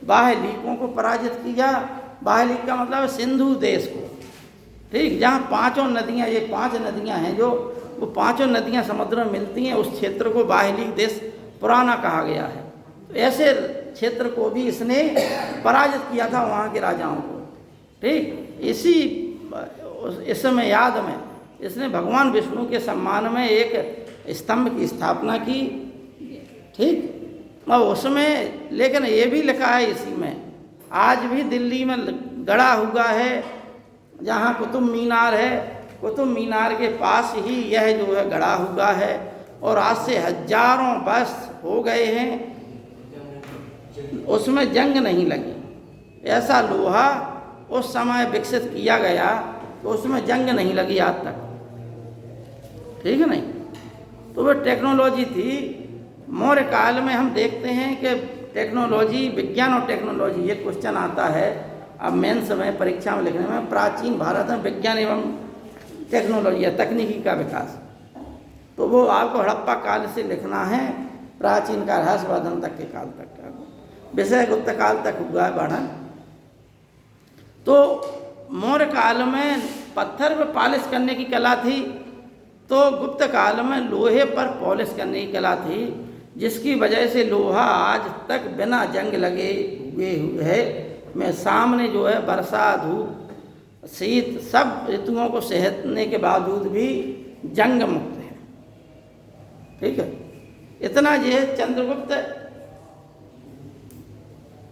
बाहलीकों को पराजित किया। बाहलीक का मतलब सिंधु देश को, ठीक, जहाँ पांचों नदियाँ, ये 5 नदियाँ हैं जो, वो पांचों नदियाँ समुद्र में मिलती हैं, उस क्षेत्र को बाहलीक देश पुराना कहा गया है। तो ऐसे क्षेत्र को भी इसने पराजित किया था वहाँ के राजाओं को। ठीक, इस समय याद में इसने भगवान विष्णु के सम्मान में एक स्तंभ की स्थापना की। ठीक, और उसमें लेकिन ये भी लिखा है इसी में, आज भी दिल्ली में गड़ा हुआ है, जहाँ कुतुब मीनार है, कुतुब मीनार के पास ही यह जो है गड़ा हुआ है। और आज से हजारों वर्ष हो गए हैं, उसमें जंग नहीं लगी। ऐसा लोहा उस समय विकसित किया गया तो उसमें जंग नहीं लगी आज तक। ठीक है नहीं। तो वो टेक्नोलॉजी थी। मौर्य काल में हम देखते हैं कि टेक्नोलॉजी, विज्ञान और टेक्नोलॉजी, ये क्वेश्चन आता है अब मेंस में, परीक्षा में लिखने में, प्राचीन भारत में विज्ञान एवं टेक्नोलॉजी या तकनीकी का विकास। तो वो आपको हड़प्पा काल से लिखना है, प्राचीन काल हर्षवर्धन तक के काल तक का विषय गुप्त काल तक हुआ है वर्णन। तो मौर्य काल में पत्थर पर पॉलिश करने की कला थी, तो गुप्त काल में लोहे पर पॉलिश करने की कला थी, जिसकी वजह से लोहा आज तक बिना जंग लगे हुए है। में सामने जो है वर्षा, धूप, शीत, सब ऋतुओं को सहने के बावजूद भी जंग मुक्त है। ठीक है। इतना ये चंद्रगुप्त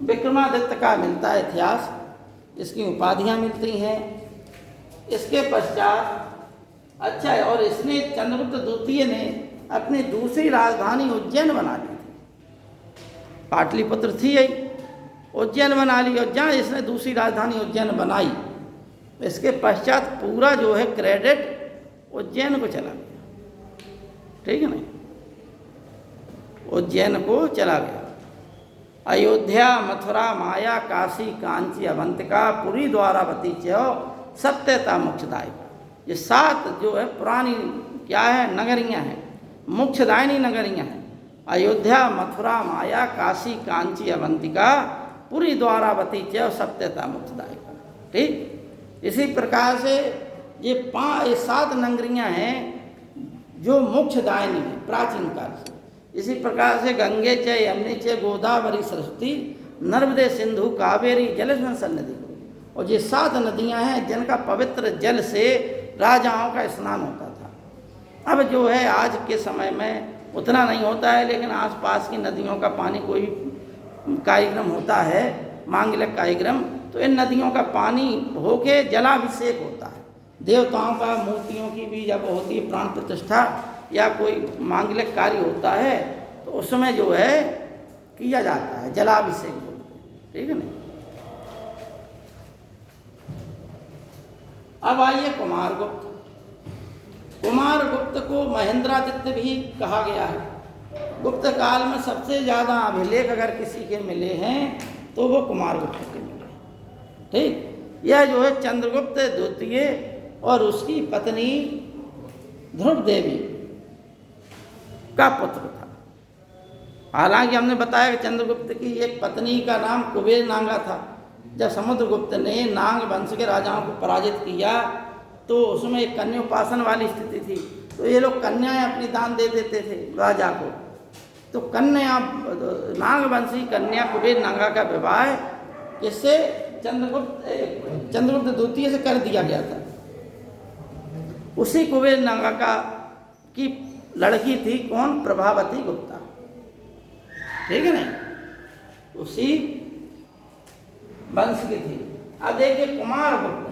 विक्रमादित्य का मिलता है इतिहास, इसकी उपाधियाँ मिलती हैं। इसके पश्चात अच्छा है, और इसने चंद्रगुप्त द्वितीय ने अपनी दूसरी राजधानी उज्जैन बना ली थी। पाटलिपुत्र थी यही, उज्जैन बना ली, और जहाँ इसने दूसरी राजधानी उज्जैन बनाई, इसके पश्चात पूरा जो है क्रेडिट उज्जैन को चला गया। ठीक है नहीं, उज्जैन को चला गया। अयोध्या, मथुरा, माया, काशी, कांची, अवंतिका, पुरी, द्वारावती, च सत्यता, मोक्षदायिका, ये 7 जो है पुरानी क्या है नगरियाँ हैं, मोक्षदायिनी नगरियाँ हैं। अयोध्या, मथुरा, माया, काशी, कांची, अवंतिका, पुरी, द्वारावती, च सत्यता, मोक्षदायिका। ठीक, इसी प्रकार से ये 7 नगरियाँ हैं जो मोक्षदायिनी हैं प्राचीन काल से। इसी प्रकार से गंगे च, यमुने च, गोदावरी, सरस्वती, नर्मदे, सिंधु, कावेरी, जलस्रोत सन्निधि, और ये 7 नदियां हैं जिनका पवित्र जल से राजाओं का स्नान होता था। अब जो है आज के समय में उतना नहीं होता है, लेकिन आसपास की नदियों का पानी, कोई कार्यक्रम होता है, मांगलिक कार्यक्रम, तो इन नदियों का पानी होके जलाभिषेक होता है। देवताओं का, मूर्तियों की भी जब होती है प्राण प्रतिष्ठा या कोई मांगलिक कार्य होता है, तो उसमें जो है किया जाता है जलाभिषेक बोलते। ठीक है ना। अब आइए कुमारगुप्त। कुमारगुप्त को महेंद्रादित्य भी कहा गया है। गुप्त काल में सबसे ज़्यादा अभिलेख अगर किसी के मिले हैं तो वो कुमारगुप्त के मिले। ठीक, यह जो है चंद्रगुप्त द्वितीय और उसकी पत्नी ध्रुव देवी का पुत्र था। हालांकि हमने बताया कि चंद्रगुप्त की एक पत्नी का नाम कुबेर नांगा था। जब समुद्रगुप्त ने नांग वंश के राजाओं को पराजित किया तो उसमें एक कन्या उपासन वाली स्थिति थी, तो ये लोग कन्याएं अपनी दान दे देते थे राजा को। तो कन्या, नागवंशी कन्या कुबेर नांगा का विवाह किससे, चंद्रगुप्त द्वितीय से कर दिया गया था। उसी कुबेर नांगा का की लड़की थी कौन, प्रभावती गुप्ता। ठीक है ना, उसी वंश की थी। अब देखिए कुमारगुप्त,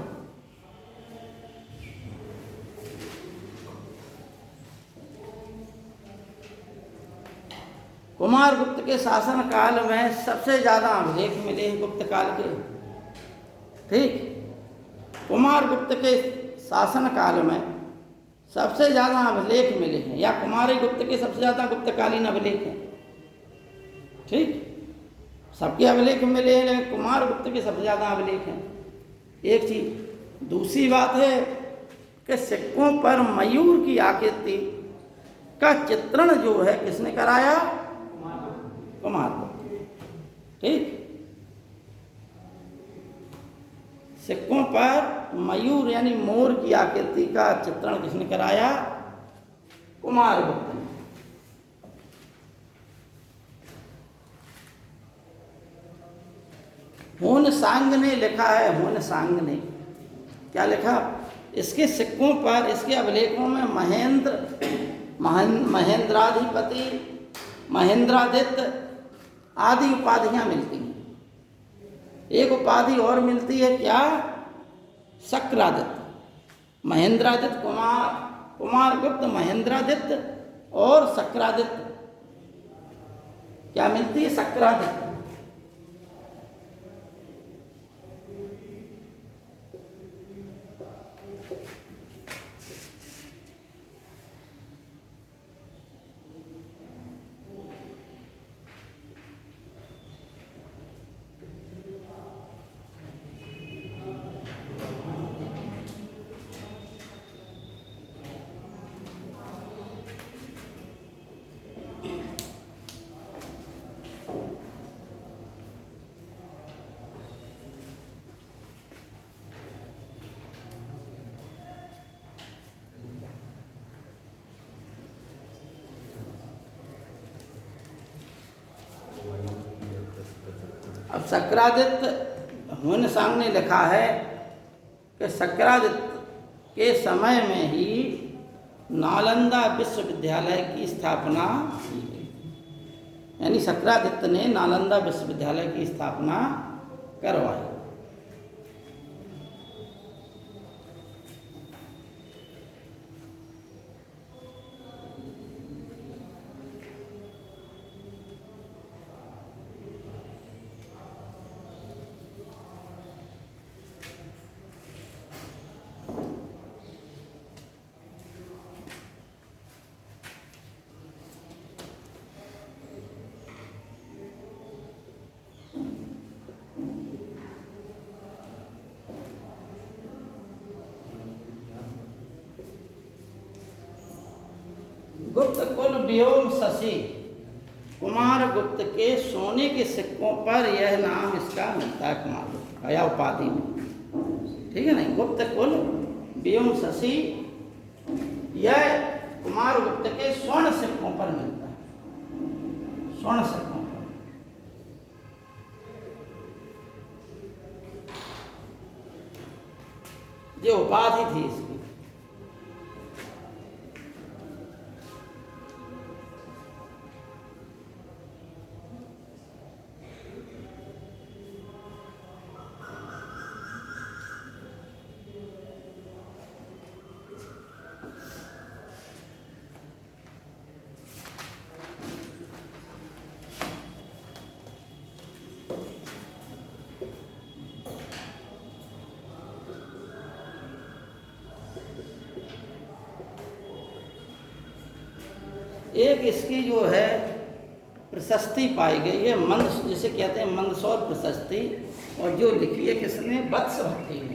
कुमारगुप्त के शासन काल में सबसे ज़्यादा अभिलेख मिले हैं गुप्त काल के। ठीक, कुमारगुप्त के शासन काल में सबसे ज़्यादा अभिलेख मिले हैं, या कुमारगुप्त के सबसे ज़्यादा गुप्तकालीन अभिलेख हैं। ठीक, सबके अभिलेख मिले हैं लेकिन कुमारगुप्त के सबसे ज़्यादा अभिलेख हैं, एक चीज़। दूसरी बात है कि सिक्कों पर मयूर की आकृति का चित्रण जो है किसने कराया? कुमारगुप्त। ठीक, सिक्कों पर मयूर यानी मोर की आकृति का चित्रण किसने कराया? कुमारगुप्त ने। होनसांग ने लिखा है, होनसांग ने क्या लिखा? इसके सिक्कों पर, इसके अभिलेखों में महेंद्राधिपति, महेंद्रादित्य आदि उपाधियां मिलती हैं। एक उपाधि और मिलती है, क्या? शक्रादित्य। महेंद्रादित्य, कुमारगुप्त, महेंद्रादित्य और शक्रादित्य। क्या मिलती है? शक्रादित्य। अब शक्रादित्य, होनसांग ने लिखा है कि शक्रादित्य के समय में ही नालंदा विश्वविद्यालय की स्थापना की गई। यानी शक्रादित्य ने नालंदा विश्वविद्यालय की स्थापना करवाई। गुप्त कुल व्योम शशि, कुमारगुप्त के सोने के सिक्कों पर यह नाम इसका मिलता है, कुमारगुप्त का, या उपाधि में। ठीक है ना? गुप्त कुल व्योम शशि, यह कुमारगुप्त के स्वर्ण सिक्कों पर मिलता है, स्वर्ण सिक्कों पर। जो उपाधि थी इसकी। एक इसकी जो है प्रशस्ति पाई गई है, मंद, जिसे कहते हैं मंदसौर प्रशस्ति, और जो लिखी है किसने? वत्स भट्टी ने।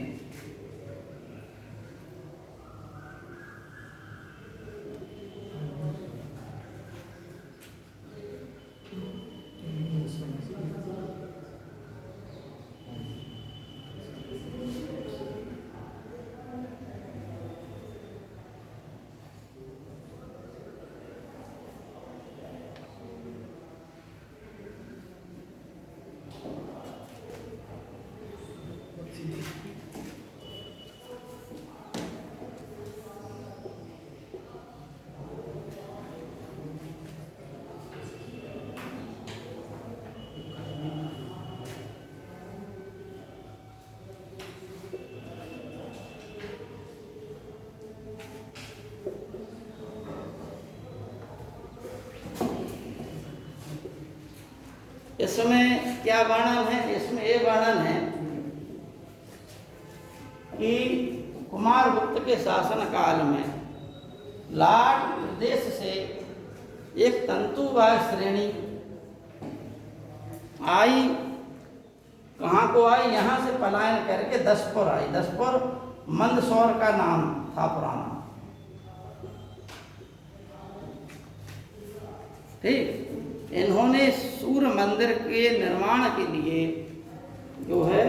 इसमें क्या वर्णन है? इसमें ये वर्णन है कि कुमारगुप्त के शासन काल में लाट प्रदेश से एक तंतुवाय श्रेणी आई। कहाँ को आई? यहाँ से पलायन करके दसपुर आई। दसपुर मंदसौर का नाम था पुराना। ठीक, इन्होंने सूर्य मंदिर के निर्माण के लिए जो है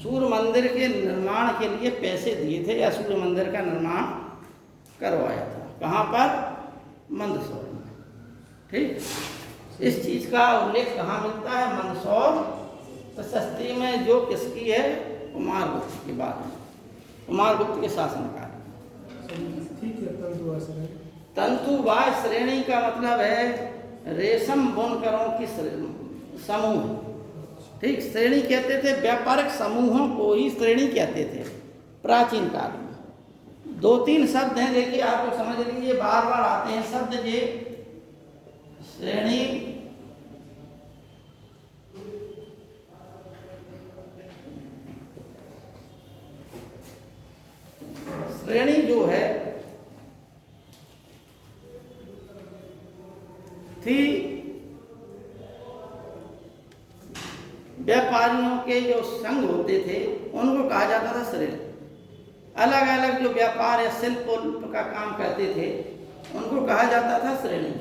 सूर्य मंदिर के निर्माण के लिए पैसे दिए थे या सूर्य मंदिर का निर्माण करवाया था। कहाँ पर? मंदसौर में। ठीक, इस चीज का उल्लेख कहाँ मिलता है? मंदसौर प्रशस्ति में, जो किसकी है? कुमारगुप्त की बात है, कुमारगुप्त के शासनकाल। ठीक है। तंतुवाय श्रेणी का मतलब है रेशम बुनकरों की समूह। ठीक, श्रेणी कहते थे, व्यापारिक समूहों को ही श्रेणी कहते थे प्राचीन काल में। 2-3 शब्द हैं, देखिए आप लोग समझ लीजिए, बार बार आते हैं शब्द। ये श्रेणी, श्रेणी जो है थी व्यापारियों के जो संघ होते थे उनको कहा जाता था श्रेणी। अलग अलग जो व्यापार या शिल्प का काम करते थे उनको कहा जाता था श्रेणी।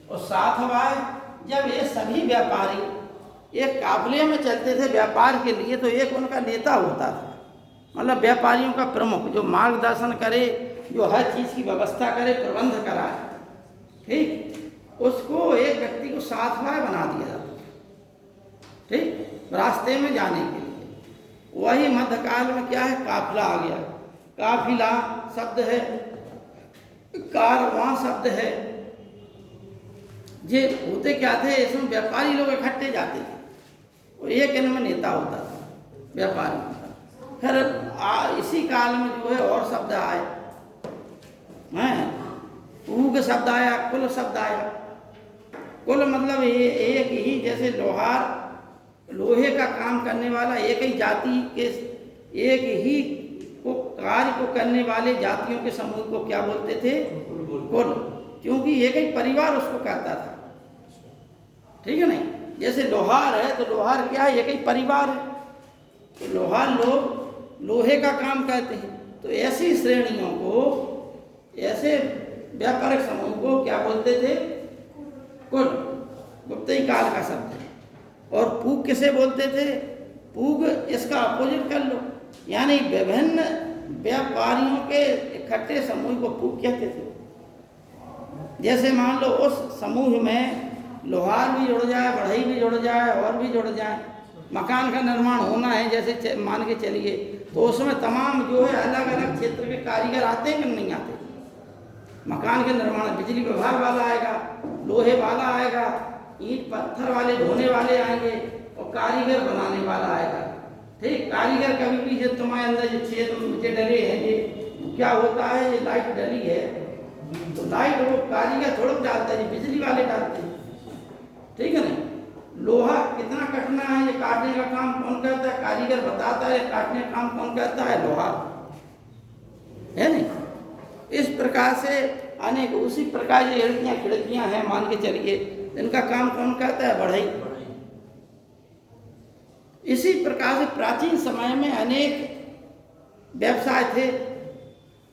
और साथवाय, जब ये सभी व्यापारी एक काफिले में चलते थे व्यापार के लिए, तो एक उनका नेता होता था, मतलब व्यापारियों का प्रमुख, जो मार्गदर्शन करे, जो हर चीज़ की व्यवस्था करे, प्रबंध कराए। ठीक, उसको एक व्यक्ति को साथवाय बना दिया जाता। ठीक, रास्ते में जाने के लिए। वही मध्यकाल में क्या है? काफिला आ गया। काफिला शब्द है, कारवां शब्द है। ये होते क्या थे? इसमें व्यापारी लोग इकट्ठे जाते थे और एक इनमें नेता होता था व्यापारी का। फिर इसी काल में जो है और शब्द आए हैं। ऊग शब्द आया, कुल शब्द आया। कुल मतलब ये एक ही, जैसे लोहार, लोहे का काम करने वाला, एक ही जाति के, एक ही को कार्य को करने वाले जातियों के समूह को क्या बोलते थे? कुल, क्योंकि एक ही परिवार उसको कहता था। ठीक है नहीं? जैसे लोहार है तो लोहार क्या है? एक ही परिवार है, तो लोहार लोग लोहे का काम करते हैं। तो ऐसी श्रेणियों को, ऐसे व्यापारिक समूह को क्या बोलते थे? कुल। गुप्त काल का शब्द है। और पूग किसे बोलते थे? पूग, इसका अपोजिट कर लो, यानी विभिन्न व्यापारियों के इकट्ठे समूह को पूग कहते थे। जैसे मान लो उस समूह में लोहार भी जुड़ जाए, बढ़ई भी जुड़ जाए, और भी जुड़ जाए। मकान का निर्माण होना है जैसे मान के चलिए, तो उसमें तमाम जो है अलग अलग क्षेत्र के कारीगर आते हैं कि नहीं आते? मकान के निर्माण बिजली विभाग वाला आएगा, लोहे वाला आएगा, ईंट पत्थर वाले ढोने वाले आएंगे, और कारीगर बनाने वाला आएगा। ठीक, कारीगर कभी भी जब तुम्हारे अंदर जो छेद नीचे डले हैं, ये क्या होता है? ये लाइट डली है तो लाइट वो कारीगर थोड़ा डालता है, बिजली वाले डालते हैं। ठीक है नहीं? लोहा कितना कटना है, ये काटने का काम कौन करता है? कारीगर बताता है। काटने का काम कौन करता है? लोहार, है नहीं? इस प्रकार से अनेक, उसी प्रकार ये लड़कियाँ खिड़कियाँ हैं मान के चलिए, इनका काम कौन करता है? बढ़ई। इसी प्रकार से प्राचीन समय में अनेक व्यवसाय थे।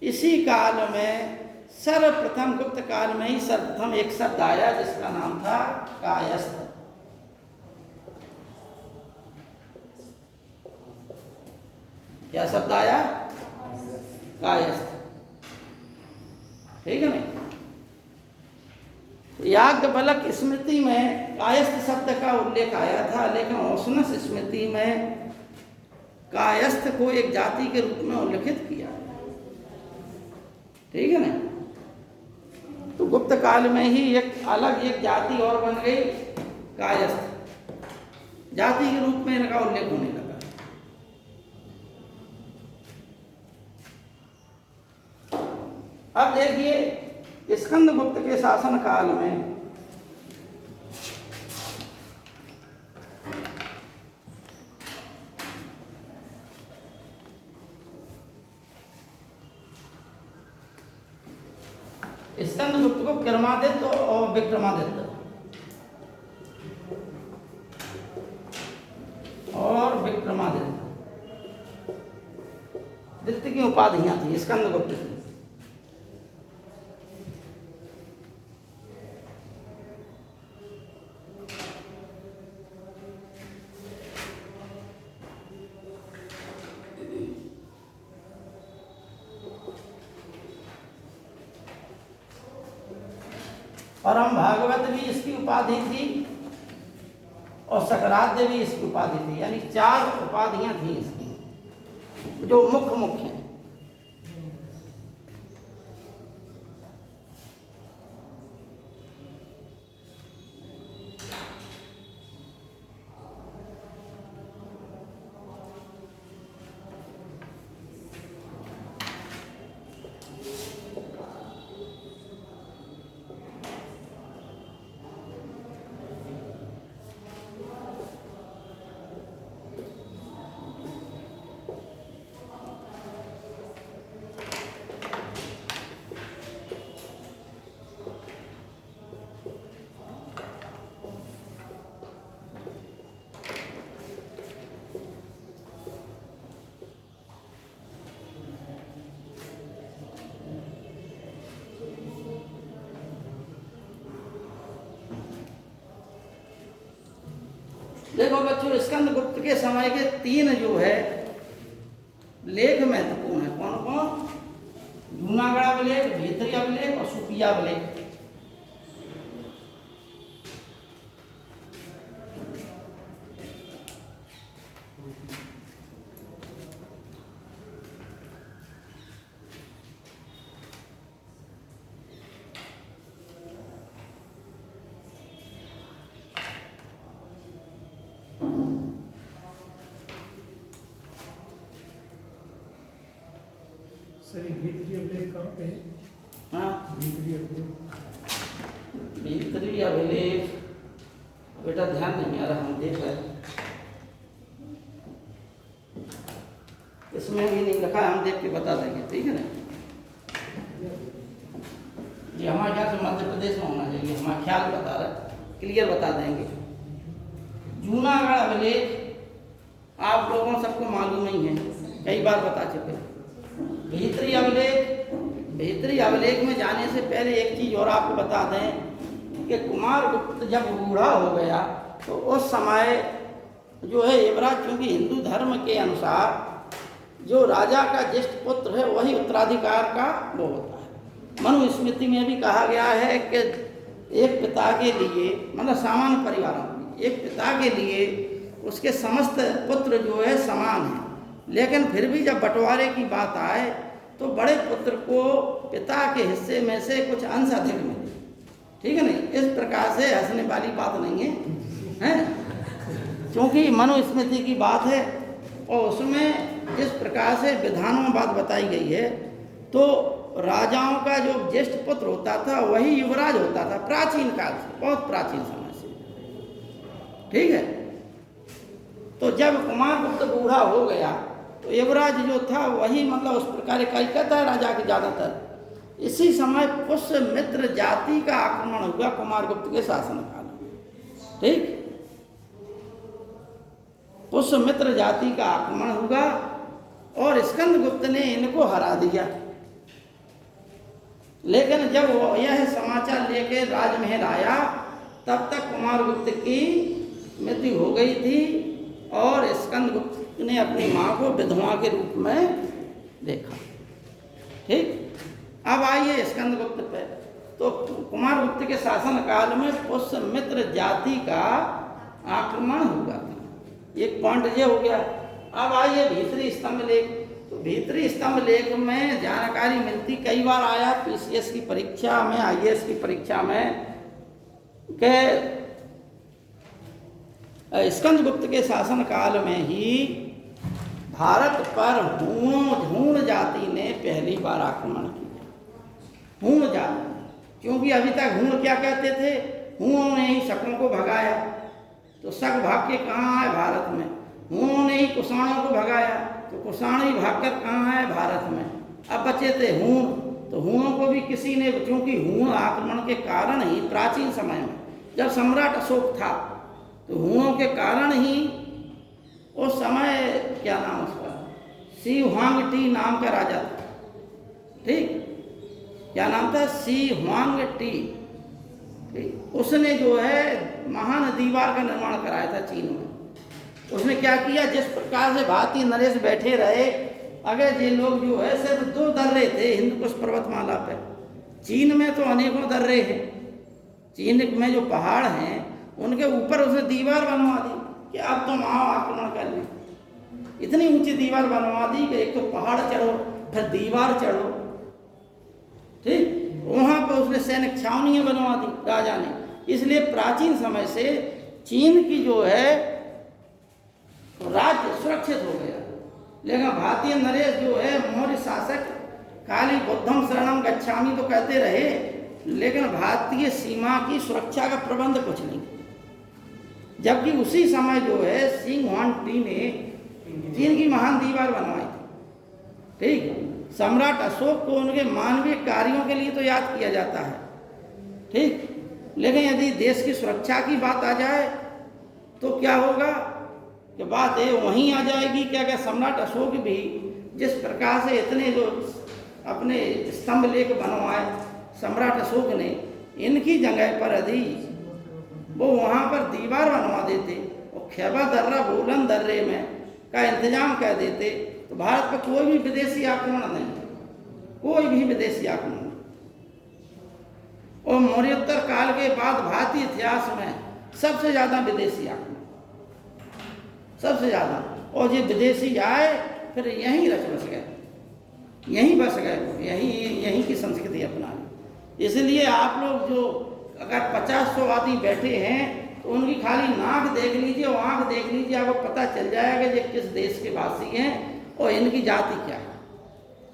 इसी काल में सर्वप्रथम, गुप्त काल में ही सर्वप्रथम एक शब्द आया जिसका नाम था कायस्थ। क्या शब्द आया? कायस्थ। ठीक है नहीं? याज्ञवल्क्य स्मृति में कायस्थ शब्द का उल्लेख आया था, लेकिन औशनस स्मृति में कायस्थ को एक जाति के रूप में उल्लेखित किया। ठीक है ना? तो गुप्त काल में ही एक अलग एक जाति और बन गई, कायस्थ। जाति के रूप में इनका उल्लेख होने लगा। अब देखिए स्कंदगुप्त के शासन काल में स्कंदगुप्त को क्रमादित्य और विक्रमादित्य द्वितीय की उपाधियां थी स्कंदगुप्त की। परम भागवत भी इसकी उपाधि थी और सकराद्य भी इसकी उपाधि थी, यानी 4 उपाधियां थी इसकी जो मुख्य हैं। देखो बच्चों, स्कंदगुप्त के समय के 3 जो है लेख महत्वपूर्ण है। कौन कौन? जूनागढ़ अभिलेख, भीतरी अभिलेख और सुपिया अभिलेख। सर ये भीतरी अभिलेख कहाँ पे है? हाँ, भीतरी अभिलेख, भीतरी अभिलेख बेटा ध्यान नहीं आ रहा, हम देख रहे हैं। इसमें भी नहीं लिखा, हम देख के बता देंगे, ठीक है ना। ये हमारे ख्याल से मध्य प्रदेश में होना चाहिए, हमारा ख्याल बता रहा है, क्लियर बता देंगे। जूनागढ़ अभिलेख आप लोगों सबको मालूम ही है, कई बार बता चुके। भीतरी अभिलेख में जाने से पहले एक चीज और आपको बता दें कि कुमारगुप्त जब बूढ़ा हो गया तो उस समय जो है युवराज, क्योंकि हिंदू धर्म के अनुसार जो राजा का ज्येष्ठ पुत्र है वही उत्तराधिकार का वो होता है। मनुस्मृति में भी कहा गया है कि एक पिता के लिए, मतलब सामान्य परिवारों में एक पिता के लिए उसके समस्त पुत्र जो है समान है, लेकिन फिर भी जब बंटवारे की बात आए तो बड़े पुत्र को पिता के हिस्से में से कुछ अंश अधिक मिले, ठीक है नहीं। इस प्रकार से हंसने वाली बात नहीं है, हैं? क्योंकि मनुस्मृति की बात है और उसमें जिस प्रकार से विधानों में बात बताई गई है, तो राजाओं का जो ज्येष्ठ पुत्र होता था वही युवराज होता था प्राचीन काल से, बहुत प्राचीन समय से, ठीक है। तो जब कुमारगुप्त बूढ़ा हो गया तो युवराज जो था वही, मतलब उस प्रकार का ही कहता है राजा के ज़्यादातर। इसी समय पुष्यमित्र जाति का आक्रमण हुआ कुमारगुप्त के शासनकाल में, ठीक। पुष्यमित्र जाति का आक्रमण हुआ और स्कंदगुप्त ने इनको हरा दिया। लेकिन जब यह समाचार लेके राजमहल आया तब तक कुमारगुप्त की मृत्यु हो गई थी और स्कंदगुप्त ने अपनी माँ को विधवा के रूप में देखा, ठीक। अब आइए स्कंदगुप्त पे। तो कुमारगुप्त के शासन काल में पुष्यमित्र जाति का आक्रमण हुआ था, एक पॉइंट ये हो गया। अब आइए भीतरी स्तंभ लेख। तो भीतरी स्तंभ लेख में जानकारी मिलती, कई बार आया पीसीएस की परीक्षा में, आईएएस की परीक्षा में, कि स्कंदगुप्त के शासन काल में ही भारत पर हूण जाति ने पहली बार आक्रमण किया। हूण जात, क्योंकि अभी तक हूण क्या कहते थे, हूणों ने ही शकों को भगाया, तो शक भाग के कहाँ आए, भारत में। हूणों ने ही कुषाणों को भगाया, तो कुषाण ही भागकर कहाँ आए, भारत में। अब बचे थे हूण, तो हूणों को भी किसी ने, क्योंकि हूण आक्रमण के कारण ही प्राचीन समय में जब सम्राट अशोक था, तो हूणों के कारण ही उस समय क्या नाम उसका, सी हुआंग टी नाम का राजा था, ठीक, क्या नाम था, सी हुआंग टी, ठीक। उसने जो है महान दीवार का निर्माण कराया था चीन में। उसने क्या किया, जिस प्रकार से भारतीय नरेश बैठे रहे, अगर ये लोग जो है सिर्फ 2 दर्रे थे हिंदुकुश पर्वतमाला पे, चीन में तो अनेकों दर्रे हैं, चीन में जो पहाड़ हैं उनके ऊपर उसने दीवार बनवा दी कि अब तुम आओ आक्रमण कर लें। इतनी ऊंची दीवार बनवा दी कि एक तो पहाड़ चढ़ो, फिर दीवार चढ़ो, ठीक। वहां पर उसने सैनिक छावनियां बनवा दी राजा ने। इसलिए प्राचीन समय से चीन की जो है राज्य सुरक्षित हो गया। लेकिन भारतीय नरेश जो है मौर्य शासक काली बुद्धम शरणम गच्छामि तो कहते रहे, लेकिन भारतीय सीमा की सुरक्षा का प्रबंध कुछ नहीं। जबकि उसी समय जो है सी हुआंग टी ने चीन की महान दीवार बनवाई थी, ठीक। सम्राट अशोक को उनके मानवीय कार्यों के लिए तो याद किया जाता है, ठीक, लेकिन यदि देश की सुरक्षा की बात आ जाए तो क्या होगा कि बात है वहीं आ जाएगी। क्या सम्राट अशोक भी जिस प्रकार से इतने जो अपने स्तंभ लेख बनवाए सम्राट अशोक ने, इनकी जगह पर यदि वो वहाँ पर दीवार बनवा देते और खैबा दर्रा बोलन दर्रे में का इंतजाम कर देते, तो भारत पर कोई भी विदेशी आक्रमण नहीं, कोई भी विदेशी आक्रमण नहीं। और मौर्योत्तर काल के बाद भारतीय इतिहास में सबसे ज़्यादा विदेशी आक्रमण, सबसे ज़्यादा। और ये विदेशी आए फिर यहीं रच बस गए, यहीं बस गए, यहीं की संस्कृति अपना ली। इसलिए आप लोग जो अगर 50-100 आदमी बैठे हैं तो उनकी खाली नाक देख लीजिए और आँख देख लीजिए, आपको पता चल जाएगा ये किस देश के वासी हैं और इनकी जाति क्या है,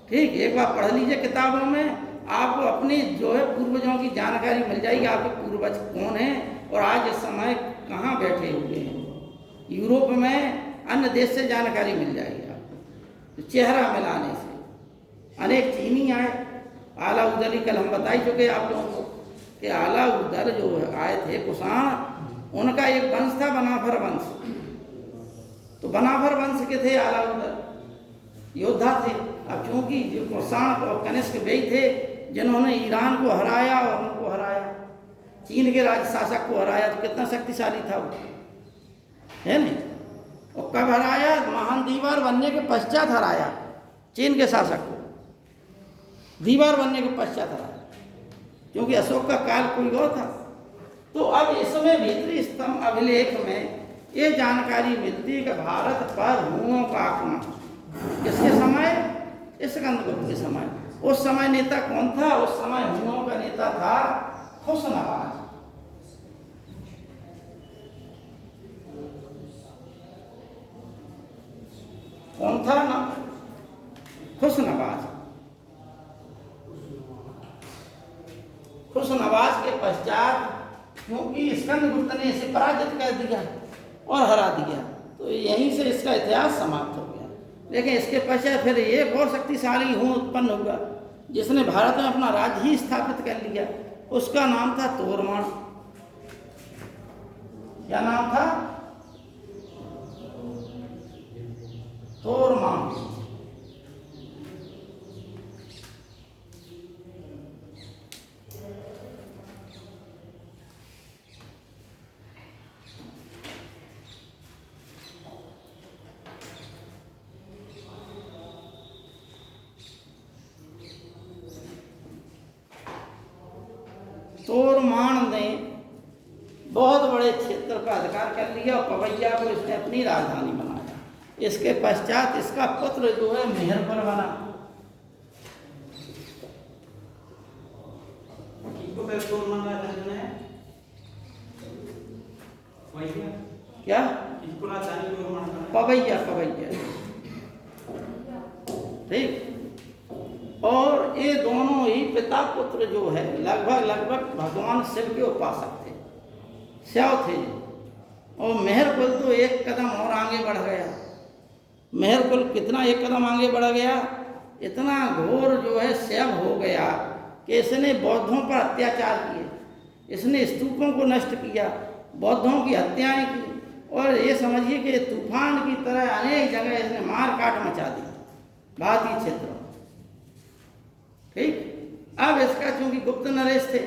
ठीक। एक बार पढ़ लीजिए किताबों में, आपको अपनी जो है पूर्वजों की जानकारी मिल जाएगी, आपके पूर्वज कौन हैं और आज इस समय कहाँ बैठे हुए हैं। यूरोप में अन्य देश से जानकारी मिल जाएगी आपको, तो चेहरा मिलाने से। अनेक चीनी आए, आला उदली कल हम बता ही चुके आप लोगों को कि आला उदल जो आए थे कुषाण, उनका एक वंश था बनाफर वंश। तो बनाफर वंश के थे आला उदल, योद्धा थे। अब चूंकि जो कुषाण और कनिष्क वे थे जिन्होंने ईरान को हराया और उनको हराया, चीन के राज शासक को हराया, तो कितना शक्तिशाली था वो, है नहीं। और कब हराया, महान दीवार बनने के पश्चात हराया चीन के शासक को, दीवार बनने के पश्चात हराया, क्योंकि अशोक का काल कोई और था। तो अब इसमें भीतरी स्तंभ अभिलेख में ये जानकारी मिलती है कि भारत पर हूणों का आक्रमण किसके समय, स्कंदगुप्त के समय। उस समय नेता कौन था, उस समय हूणों का नेता था खुशनवाज। कौन था ना, खुशनवाज। खुशनवाज के पश्चात क्योंकि स्कंदगुप्त ने इसे पराजित कर दिया और हरा दिया, तो यहीं से इसका इतिहास समाप्त हो गया। लेकिन इसके पश्चात फिर एक और शक्तिशाली हूण उत्पन्न हुआ जिसने भारत में अपना राज्य ही स्थापित कर लिया। उसका नाम था तोरमान। क्या नाम था, तोरमान। तोरमान ने बहुत बड़े क्षेत्र का अधिकार कर लिया और पवैया को इसने अपनी राजधानी बनाया। इसके पश्चात इसका पुत्र जो है मेहरपर बना। क्या पवैया, पवैया, ठीक। और ये दोनों ही पिता पुत्र जो है लगभग भगवान शिव के उपासक थे, शैव थे। और मेहरकुल तो एक कदम और आगे बढ़ गया। मेहरकुल कितना एक कदम आगे बढ़ गया, इतना घोर जो है शैव हो गया कि इसने बौद्धों पर अत्याचार किए, इसने स्तूपों को नष्ट किया, बौद्धों की हत्याएं की, और ये समझिए कि तूफान की तरह अनेक जगह इसने मार काट मचा दी भारतीय क्षेत्रों में। ठीक, अब इसका चूंकि गुप्त नरेश थे,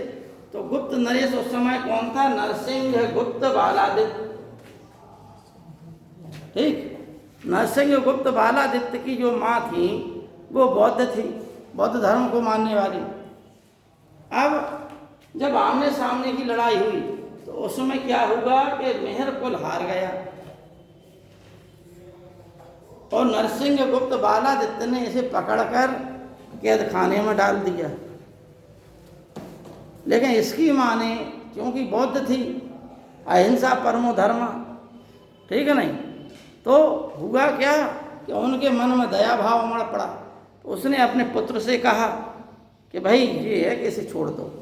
तो गुप्त नरेश उस समय कौन था? नरसिंह गुप्त बालादित्य। ठीक, नरसिंह गुप्त बालादित्य की जो माँ थी वो बौद्ध थी, बौद्ध धर्म को मानने वाली। अब जब आमने सामने की लड़ाई हुई तो उस समय क्या हुआ कि मेहरकुल हार गया और नरसिंह गुप्त बालादित्य ने इसे पकड़कर कैद खाने में डाल दिया। लेकिन इसकी माँ ने, क्योंकि बौद्ध थी, अहिंसा परमो धर्म, ठीक है नहीं, तो हुआ क्या कि उनके मन में दया भाव उमड़ पड़ा। तो उसने अपने पुत्र से कहा कि भाई ये है कि इसे छोड़ दो,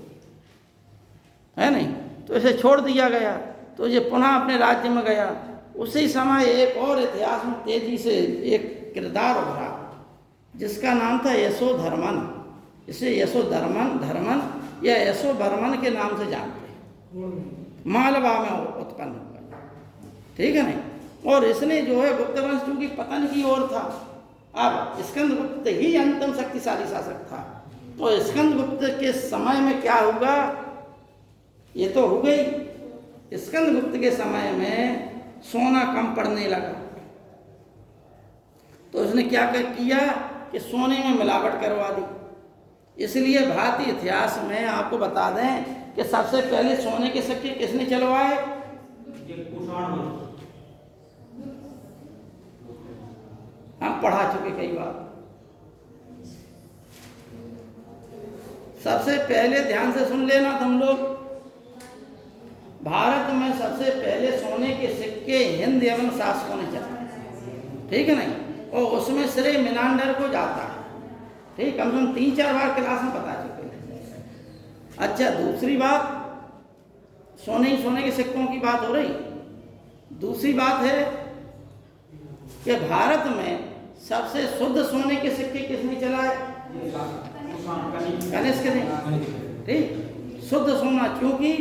है नहीं, तो इसे छोड़ दिया गया। तो ये पुनः अपने राज्य में गया। उसी समय एक और इतिहास में तेजी से एक किरदार उभरा जिसका नाम था यशोधर्मन। इसे यशोधर्मन या यशोवर्मन के नाम से जानते हैं। मालवा में उत्पन्न हुआ, ठीक है नहीं। और इसने जो है गुप्त वंश चूंकि पतन की ओर था, अब स्कंदगुप्त ही अंतिम शक्तिशाली शासक था। तो स्कंदगुप्त के समय में क्या होगा, ये तो हो गई। स्कंदगुप्त के समय में सोना कम पड़ने लगा, तो उसने क्या किया कि सोने में मिलावट करवा दी। इसलिए भारतीय इतिहास में आपको बता दें कि सबसे पहले सोने के सिक्के किसने चलवाए? हम पढ़ा चुके कई बार। सबसे पहले ध्यान से सुन लेना तुम लोग, भारत में सबसे पहले सोने के सिक्के हिंद एवं शासकों ने चलाए, ठीक है नहीं, और उसमें श्रेय मिनांडर को जाता है। ठीक, कम से कम 3-4 बार क्लास में बता चुके हैं। अच्छा, दूसरी बात, सोने के सिक्कों की बात हो रही। दूसरी बात है कि भारत में सबसे शुद्ध सोने के सिक्के किसने चलाए? कनिष्क ने। ठीक, शुद्ध सोना, क्योंकि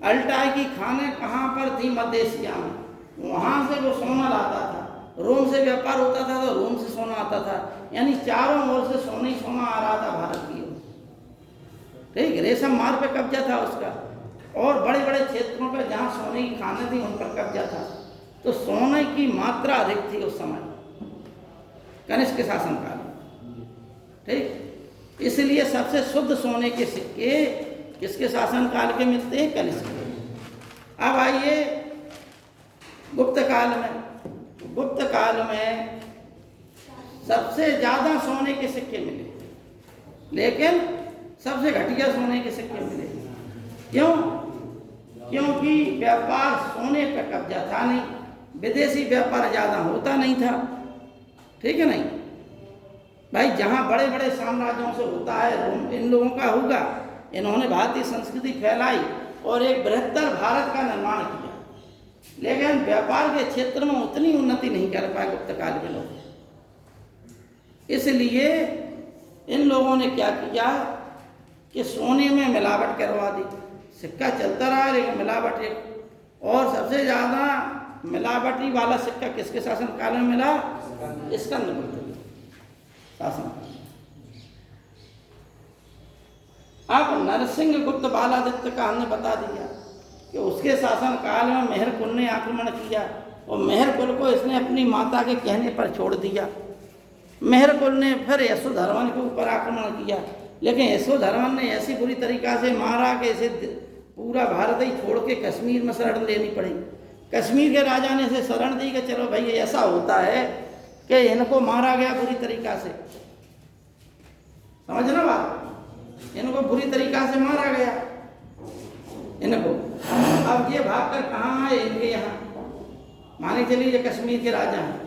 अल्टाई की खाने कहाँ पर थी? मध्य एशिया में, वहाँ से वो सोना लाता था। रोम से व्यापार होता था तो रोम से सोना आता था, यानी चारों ओर से सोना ही सोना आ रहा था भारत की ओर। ठीक, रेशम मार्ग पे कब्जा था उसका, और बड़े बड़े क्षेत्रों पर जहाँ सोने की खाने थी उन पर कब्जा था। तो सोने की मात्रा अधिक थी उस समय कनिष्क के शासनकाल में। ठीक, इसलिए सबसे शुद्ध सोने के सिक्के किसके शासनकाल के मिलते हैं? कनिष्क के। अब आइए गुप्त काल में। गुप्त काल में सबसे ज्यादा सोने के सिक्के मिले, लेकिन सबसे घटिया सोने के सिक्के मिले। क्यों? क्योंकि व्यापार सोने पर कब्जा था नहीं, विदेशी व्यापार ज्यादा होता नहीं था, ठीक है नहीं भाई। जहां बड़े बड़े साम्राज्यों से होता है, इन लोगों का होगा, इन्होंने भारतीय संस्कृति फैलाई और एक बृहत्तर भारत का निर्माण किया, लेकिन व्यापार के क्षेत्र में उतनी उन्नति नहीं कर पाए गुप्त काल के लोग। इसलिए इन लोगों ने क्या किया कि सोने में मिलावट करवा दी। सिक्का चलता रहा लेकिन मिलावट एक, और सबसे ज्यादा मिलावटी वाला सिक्का किसके शासन काल में मिला? स्कंदगुप्त शासन। अब नरसिंह गुप्त बालादित्य का हमने बता दिया कि उसके शासन काल में मेहरकुल ने आक्रमण किया, और मेहरकुल को इसने अपनी माता के कहने पर छोड़ दिया। मेहरकुल ने फिर यशोधर्मन के ऊपर आक्रमण किया, लेकिन यशोधर्मन ने ऐसी बुरी तरीका से मारा कि इसे पूरा भारत ही छोड़ के कश्मीर में शरण लेनी पड़ी। कश्मीर के राजा ने इसे शरण दी कि चलो भाई ऐसा होता है कि इनको मारा गया बुरी तरीका से, समझना बात, इनको बुरी तरीका से मारा गया इनको। अब ये भागकर कहाँ आए? इनके यहाँ, माने चलिए ये कश्मीर के राजा हैं,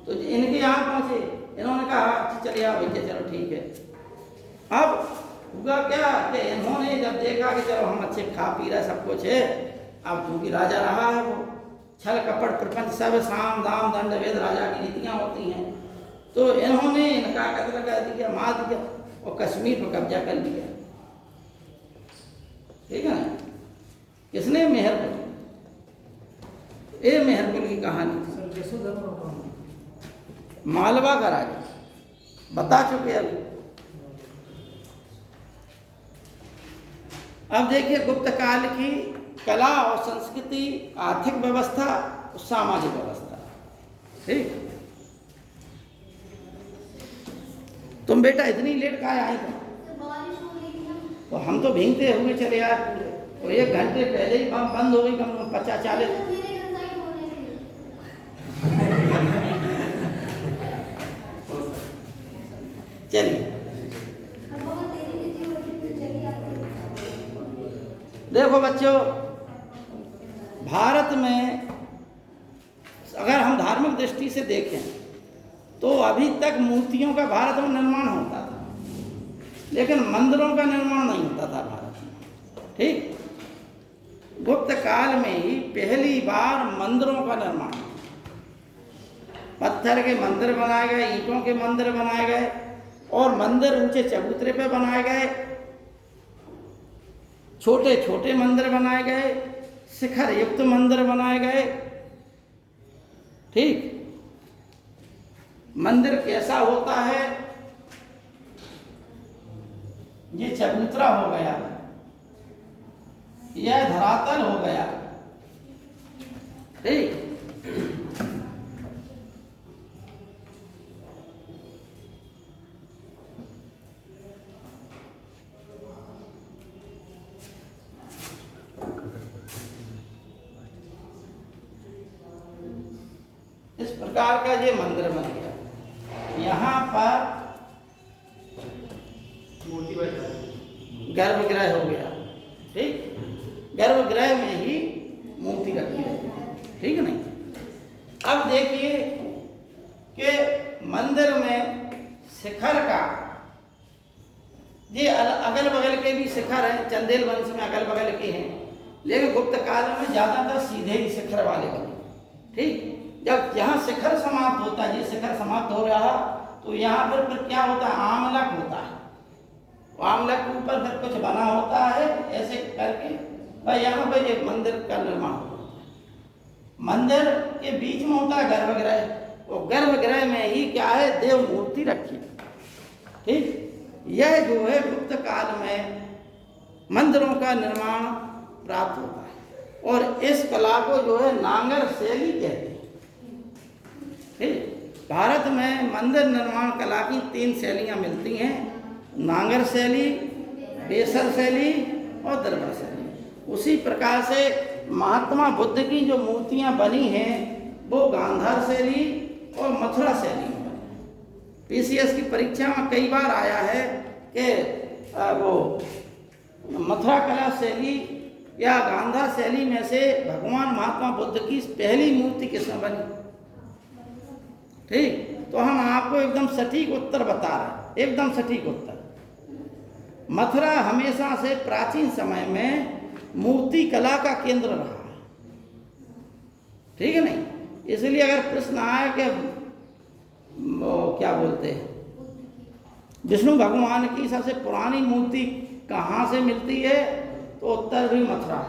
तो इनके यहाँ पहुँचे। इन्होंने कहा चलिए आओ भैया, चलो ठीक है। अब हुआ क्या कि इन्होंने जब देखा कि चलो हम अच्छे खा पी रहे सब कुछ है, अब क्योंकि राजा रहा है वो, छल कपट प्रपंच सब साम दाम दंड वेद राजा की नीतियाँ होती हैं, तो इन्होंने इनका कत्ल कर दिया, मार दिया और कश्मीर पर कब्जा कर लिया। ठीक है ना? किसने? मेहरपुर। ये मेहरपुर की कहानी थी। सर यशोधर्मा कौन? मालवा का राजा, बता चुके अभी। अब देखिए गुप्त काल की कला और संस्कृति, आर्थिक व्यवस्था, सामाजिक व्यवस्था। ठीक, तुम बेटा इतनी लेट कहाँ आए थे? तो हम तो भींगते हुए चले आए पूरे, तो 1 घंटे पहले ही बंद हो गई कम 50-40। चलिए देखो बच्चों, भारत में अगर हम धार्मिक दृष्टि से देखें तो अभी तक मूर्तियों का भारत में निर्माण होता था, लेकिन मंदिरों का निर्माण नहीं होता था भारत में। ठीक, गुप्त काल में ही पहली बार मंदिरों का निर्माण, पत्थर के मंदिर बनाए गए, ईंटों के मंदिर बनाए गए और मंदिर ऊंचे चबूतरे पे बनाए गए, छोटे छोटे मंदिर बनाए गए, शिखर युक्त मंदिर बनाए गए। ठीक, मंदिर कैसा होता है? ये चबूतरा हो गया, यह धरातल हो गया। ठीक, इस प्रकार का ये मंदिर बन गया। यहाँ पर मूर्ति बैठा गर्भगृह हो गया। ठीक, गर्भगृह में ही मूर्ति रखी है। ठीक है नहीं? अब देखिए कि मंदिर में शिखर का, ये अगल बगल के भी शिखर हैं, चंदेल वंश में अगल बगल के हैं, लेकिन गुप्त काल में ज्यादातर सीधे ही शिखर वाले बने। ठीक, जब यहाँ शिखर समाप्त होता है, ये शिखर समाप्त हो रहा तो यहाँ पर फिर क्या होता है? आमलक होता है। आमलक के ऊपर फिर कुछ बना होता है, ऐसे करके भाई यहाँ पर एक मंदिर का निर्माण होता है। मंदिर के बीच में होता है गर्भगृह, और गर्भगृह में ही क्या है? देव मूर्ति रखी। ठीक, यह जो है गुप्त काल में मंदिरों का निर्माण प्राप्त होता है, और इस कला को जो है नांगर शैली कहते हैं। ठीक, भारत में मंदिर निर्माण कला की 3 शैलियाँ मिलती हैं: नांगर शैली, बेसर शैली और दरबार शैली। उसी प्रकार से महात्मा बुद्ध की जो मूर्तियाँ बनी हैं वो गांधार शैली और मथुरा शैली में बनी। पीसीएस की परीक्षा में कई बार आया है कि वो मथुरा कला शैली या गांधार शैली में से भगवान महात्मा बुद्ध की पहली मूर्ति किसमें बनी। ठीक, तो हम आपको एकदम सटीक उत्तर बता रहे हैं, एकदम सटीक उत्तर। मथुरा हमेशा से प्राचीन समय में मूर्ति कला का केंद्र रहा है। ठीक है नहीं? इसलिए अगर प्रश्न आए कि वो क्या बोलते हैं, विष्णु भगवान की सबसे पुरानी मूर्ति कहाँ से मिलती है, तो उत्तर भी मथुरा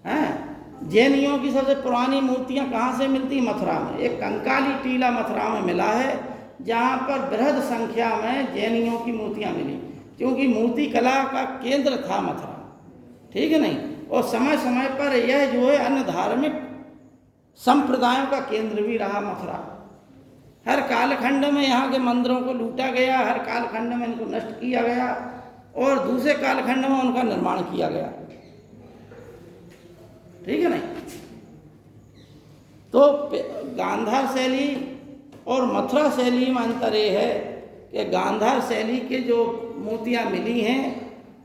है। जैनियों की सबसे पुरानी मूर्तियाँ कहाँ से मिलती? मथुरा में। एक कंकाली टीला मथुरा में मिला है, जहाँ पर बृहद संख्या में जैनियों की मूर्तियाँ मिली, क्योंकि मूर्ति कला का केंद्र था मथुरा। ठीक है नहीं? और समय समय पर यह जो है अन्य धार्मिक संप्रदायों का केंद्र भी रहा मथुरा। हर कालखंड में यहाँ के मंदिरों को लूटा गया, हर कालखंड में इनको नष्ट किया गया, और दूसरे कालखंड में उनका निर्माण किया गया। ठीक है नहीं? तो गांधार शैली और मथुरा शैली में अंतर ये है कि गांधार शैली के जो मूर्तियाँ मिली हैं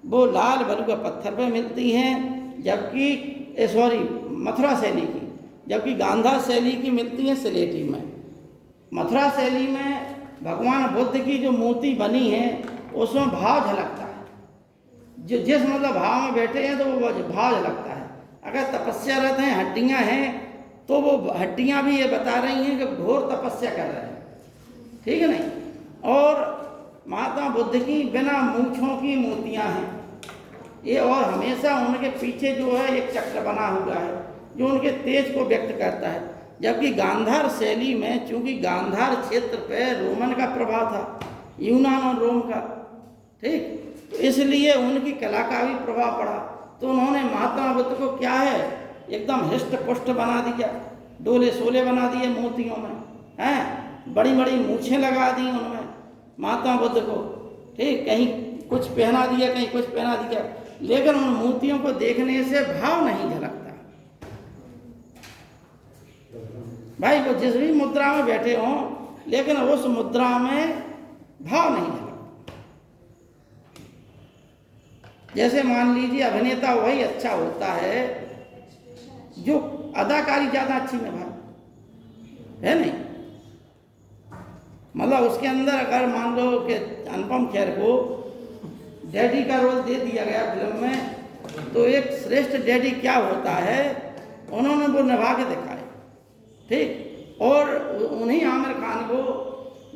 वो लाल बलुआ पत्थर पे मिलती हैं, जबकि मथुरा शैली की, जबकि गांधार शैली की मिलती है स्लेटी में। मथुरा शैली में भगवान बुद्ध की जो मूर्ति बनी है उसमें भाव झलकता है, जो जिस मतलब भाव में बैठे हैं तो वो भाव झलकता है। अगर तपस्यारत हैं, हड्डियां हैं, तो वो हड्डियां भी ये बता रही हैं कि घोर तपस्या कर रहे हैं, ठीक है नहीं। और महात्मा बुद्ध की बिना मूंछों की मूर्तियां हैं ये, और हमेशा उनके पीछे जो है एक चक्र बना हुआ है जो उनके तेज को व्यक्त करता है। जबकि गांधार शैली में, चूंकि गांधार क्षेत्र पे रोमन का प्रभाव था, यूनान और रोम का, ठीक, तो इसलिए उनकी कला का भी प्रभाव पड़ा। तो उन्होंने महात्मा बुद्ध को क्या है एकदम हिष्ट पुष्ट बना दिया, डोले सोले बना दिए मूर्तियों में, हैं, बड़ी बड़ी मूछें लगा दी उनमें महात्मा बुद्ध को, ठीक, कहीं कुछ पहना दिया, कहीं कुछ पहना दिया, लेकिन उन मूर्तियों को देखने से भाव नहीं झलकता। भाई वो जिस भी मुद्रा में बैठे हों, लेकिन उस मुद्रा में भाव नहीं झलकता। जैसे मान लीजिए अभिनेता वही अच्छा होता है जो अदाकारी ज़्यादा अच्छी निभाए, है नहीं। मतलब उसके अंदर अगर मान लो कि अनुपम खेर को डैडी का रोल दे दिया गया फिल्म में, तो एक श्रेष्ठ डैडी क्या होता है उन्होंने वो निभा के दिखाया, ठीक। और उन्हीं आमिर खान को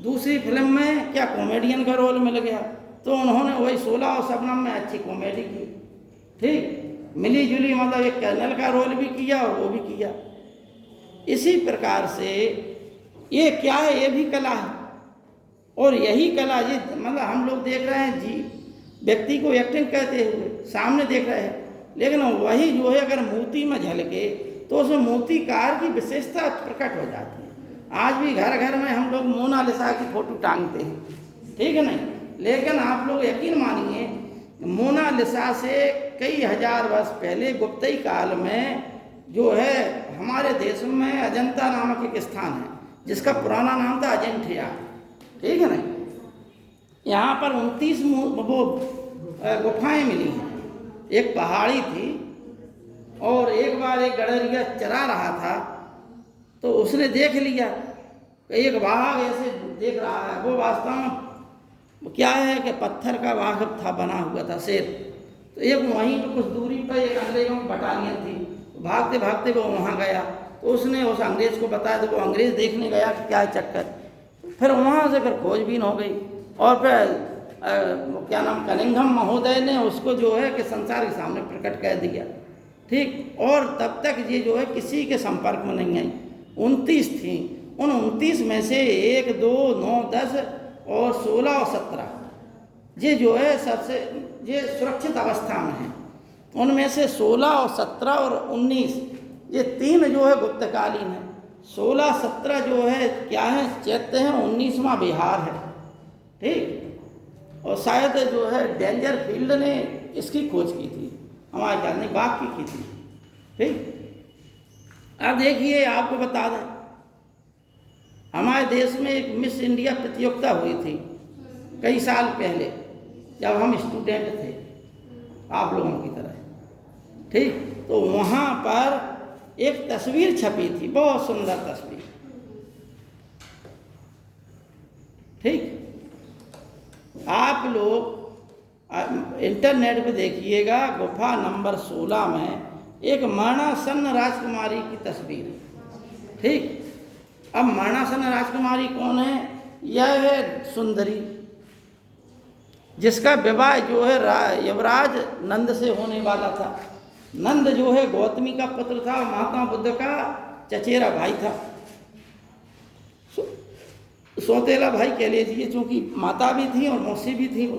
दूसरी फिल्म में क्या कॉमेडियन का रोल मिल गया, तो उन्होंने वही 16 और शबनम में अच्छी कॉमेडी की, ठीक, मिली जुली, मतलब एक कर्नल का रोल भी किया और वो भी किया। इसी प्रकार से ये क्या है, ये भी कला है। और यही कला ये मतलब हम लोग देख रहे हैं जी, व्यक्ति को एक्टिंग करते हुए सामने देख रहे हैं, लेकिन वही जो है अगर मूर्ति में झलके तो उसमें मूर्तिकार की विशेषता प्रकट हो जाती है। आज भी घर घर में हम लोग मोनालिसा की फोटो टांगते हैं, ठीक है नहीं, लेकिन आप लोग यकीन मानिए मोनालिसा से कई हजार वर्ष पहले गुप्तई काल में जो है हमारे देश में अजंता नामक एक स्थान है जिसका पुराना नाम था अजंठिया, ठीक है नहीं। यहाँ पर 29 वो गुफाएं मिली हैं। एक पहाड़ी थी और एक बार एक गडरिया चरा रहा था तो उसने देख लिया एक बाघ ऐसे देख रहा है, वो वास्तव में क्या है कि पत्थर का बाघ था, बना हुआ था शेर। तो एक वहीं पर कुछ दूरी पर एक अंग्रेजों की बटालियन थी, भागते भागते वो वहाँ गया तो उसने उस अंग्रेज को बताया, तो वो अंग्रेज देखने गया कि क्या है चक्कर। फिर वहाँ से फिर खोजबीन हो गई और फिर क्या नाम कनिंघम महोदय ने उसको जो है कि संसार के सामने प्रकट कर दिया, ठीक। और तब तक ये जो है किसी के संपर्क में नहीं आई। 29 थी, उन 29 में से 1, 2, 9, 10 और 16 और 17 ये जो है सबसे ये सुरक्षित अवस्था में हैं। उनमें से 16 और 17 और 19 ये 3 जो है गुप्तकालीन है। 16, 17 जो है क्या है चैत्य है, 19वां बिहार है, ठीक। और शायद जो है डेंजर फील्ड ने इसकी खोज की थी, हमारे ख्याल में बाघ की थी, ठीक। अब देखिए आपको बता दें हमारे देश में एक मिस इंडिया प्रतियोगिता हुई थी कई साल पहले जब हम स्टूडेंट थे आप लोगों की तरह, ठीक। तो वहाँ पर एक तस्वीर छपी थी, बहुत सुंदर तस्वीर, ठीक। आप लोग इंटरनेट पे देखिएगा, गुफा नंबर 16 में एक मरणासन्न राजकुमारी की तस्वीर है, ठीक। अब मरणासन्न राजकुमारी कौन है? यह है सुंदरी जिसका विवाह जो है युवराज नंद से होने वाला था। नंद जो है गौतमी का पुत्र था, महात्मा बुद्ध का चचेरा भाई था, सौतेला भाई कह लीजिए, क्योंकि माता भी थी और मौसी भी थी। वो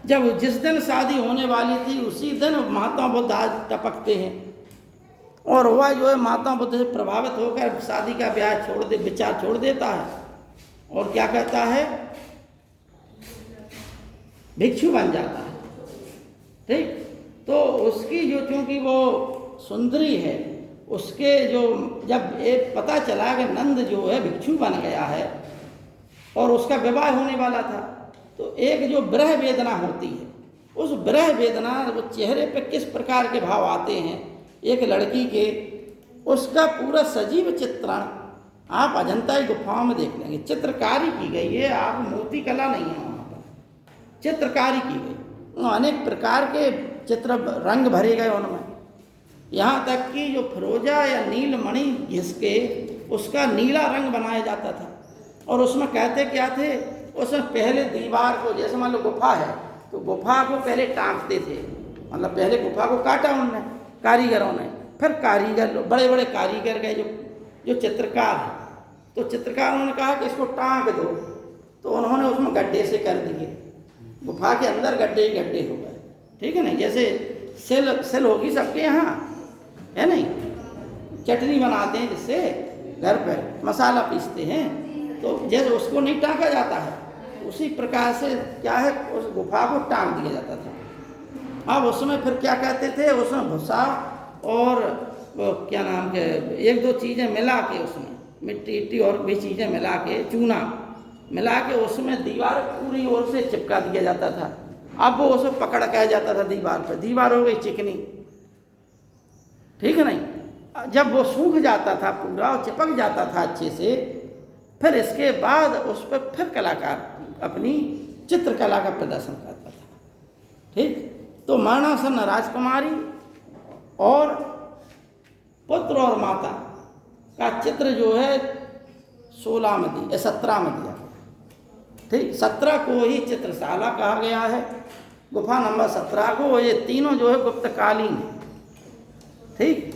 जब जिस दिन शादी होने वाली थी उसी दिन महात्मा बुद्ध आज टपकते हैं और वह जो है महात्मा बुद्ध से प्रभावित होकर शादी का विचार छोड़ देता है और क्या कहता है, भिक्षु बन जाता है, ठीक। तो उसकी जो चूंकि वो सुंदरी है, उसके जो जब एक पता चला कि नंद जो है भिक्षु बन गया है और उसका विवाह होने वाला था, तो एक जो विरह वेदना होती है, उस विरह वेदना वो चेहरे पे किस प्रकार के भाव आते हैं एक लड़की के, उसका पूरा सजीव चित्रण आप अजंता की गुफाओं में देख लेंगे। चित्रकारी की गई है, आप मूर्ति कला नहीं है, वहाँ पर चित्रकारी की गई। अनेक प्रकार के चित्र रंग भरे गए उनमें। यहाँ तक कि जो फिरोजा या नील मणि घिस के उसका नीला रंग बनाया जाता था। और उसमें कहते क्या थे, उसमें पहले दीवार को, जैसे मान लो गुफा है तो गुफा को पहले टाँकते थे, मतलब पहले गुफा को काटा उनने कारीगरों ने, फिर कारीगर बड़े बड़े कारीगर गए जो चित्रकार हैं, तो चित्रकारों ने कहा कि इसको टाँक दो, तो उन्होंने उसमें गड्ढे से कर दिए, गुफा के अंदर गड्ढे ही गड्ढे हो गए। ठीक है ना, जैसे सिल होगी सबके यहाँ, है नहीं, चटनी बनाते हैं जिससे घर पर मसाला पीसते हैं, तो जैसे उसको नहीं टाँका जाता है, उसी प्रकार से क्या है, उस गुफा को टाँक दिया जाता था। अब उसमें फिर क्या कहते थे, उसमें भूसा और वो क्या नाम के एक दो चीज़ें मिला के, उसमें मिट्टी और भी चीज़ें मिला के, चूना मिला के उसमें दीवार पूरी ओर से चिपका दिया जाता था। अब वो उसे पकड़ कहा जाता था दीवार पर, दीवार हो गई चिकनी। ठीक है नहीं, जब वो सूख जाता था पूरा और चिपक जाता था अच्छे से, फिर इसके बाद उस पर फिर कलाकार अपनी चित्रकला का प्रदर्शन करता था। ठीक, तो मरणासन्न राजकुमारी और पुत्र और माता का चित्र जो है 17 में दिया। ठीक, 17 को ही चित्रशाला कहा गया है, गुफा नंबर 17 को। ये तीनों जो है गुप्तकालीन है। ठीक,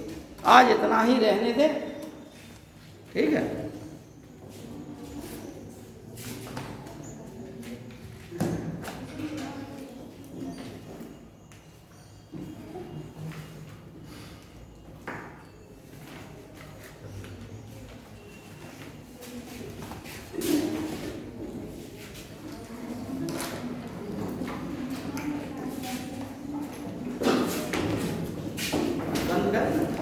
आज इतना ही रहने दे। ठीक है। बंद कर।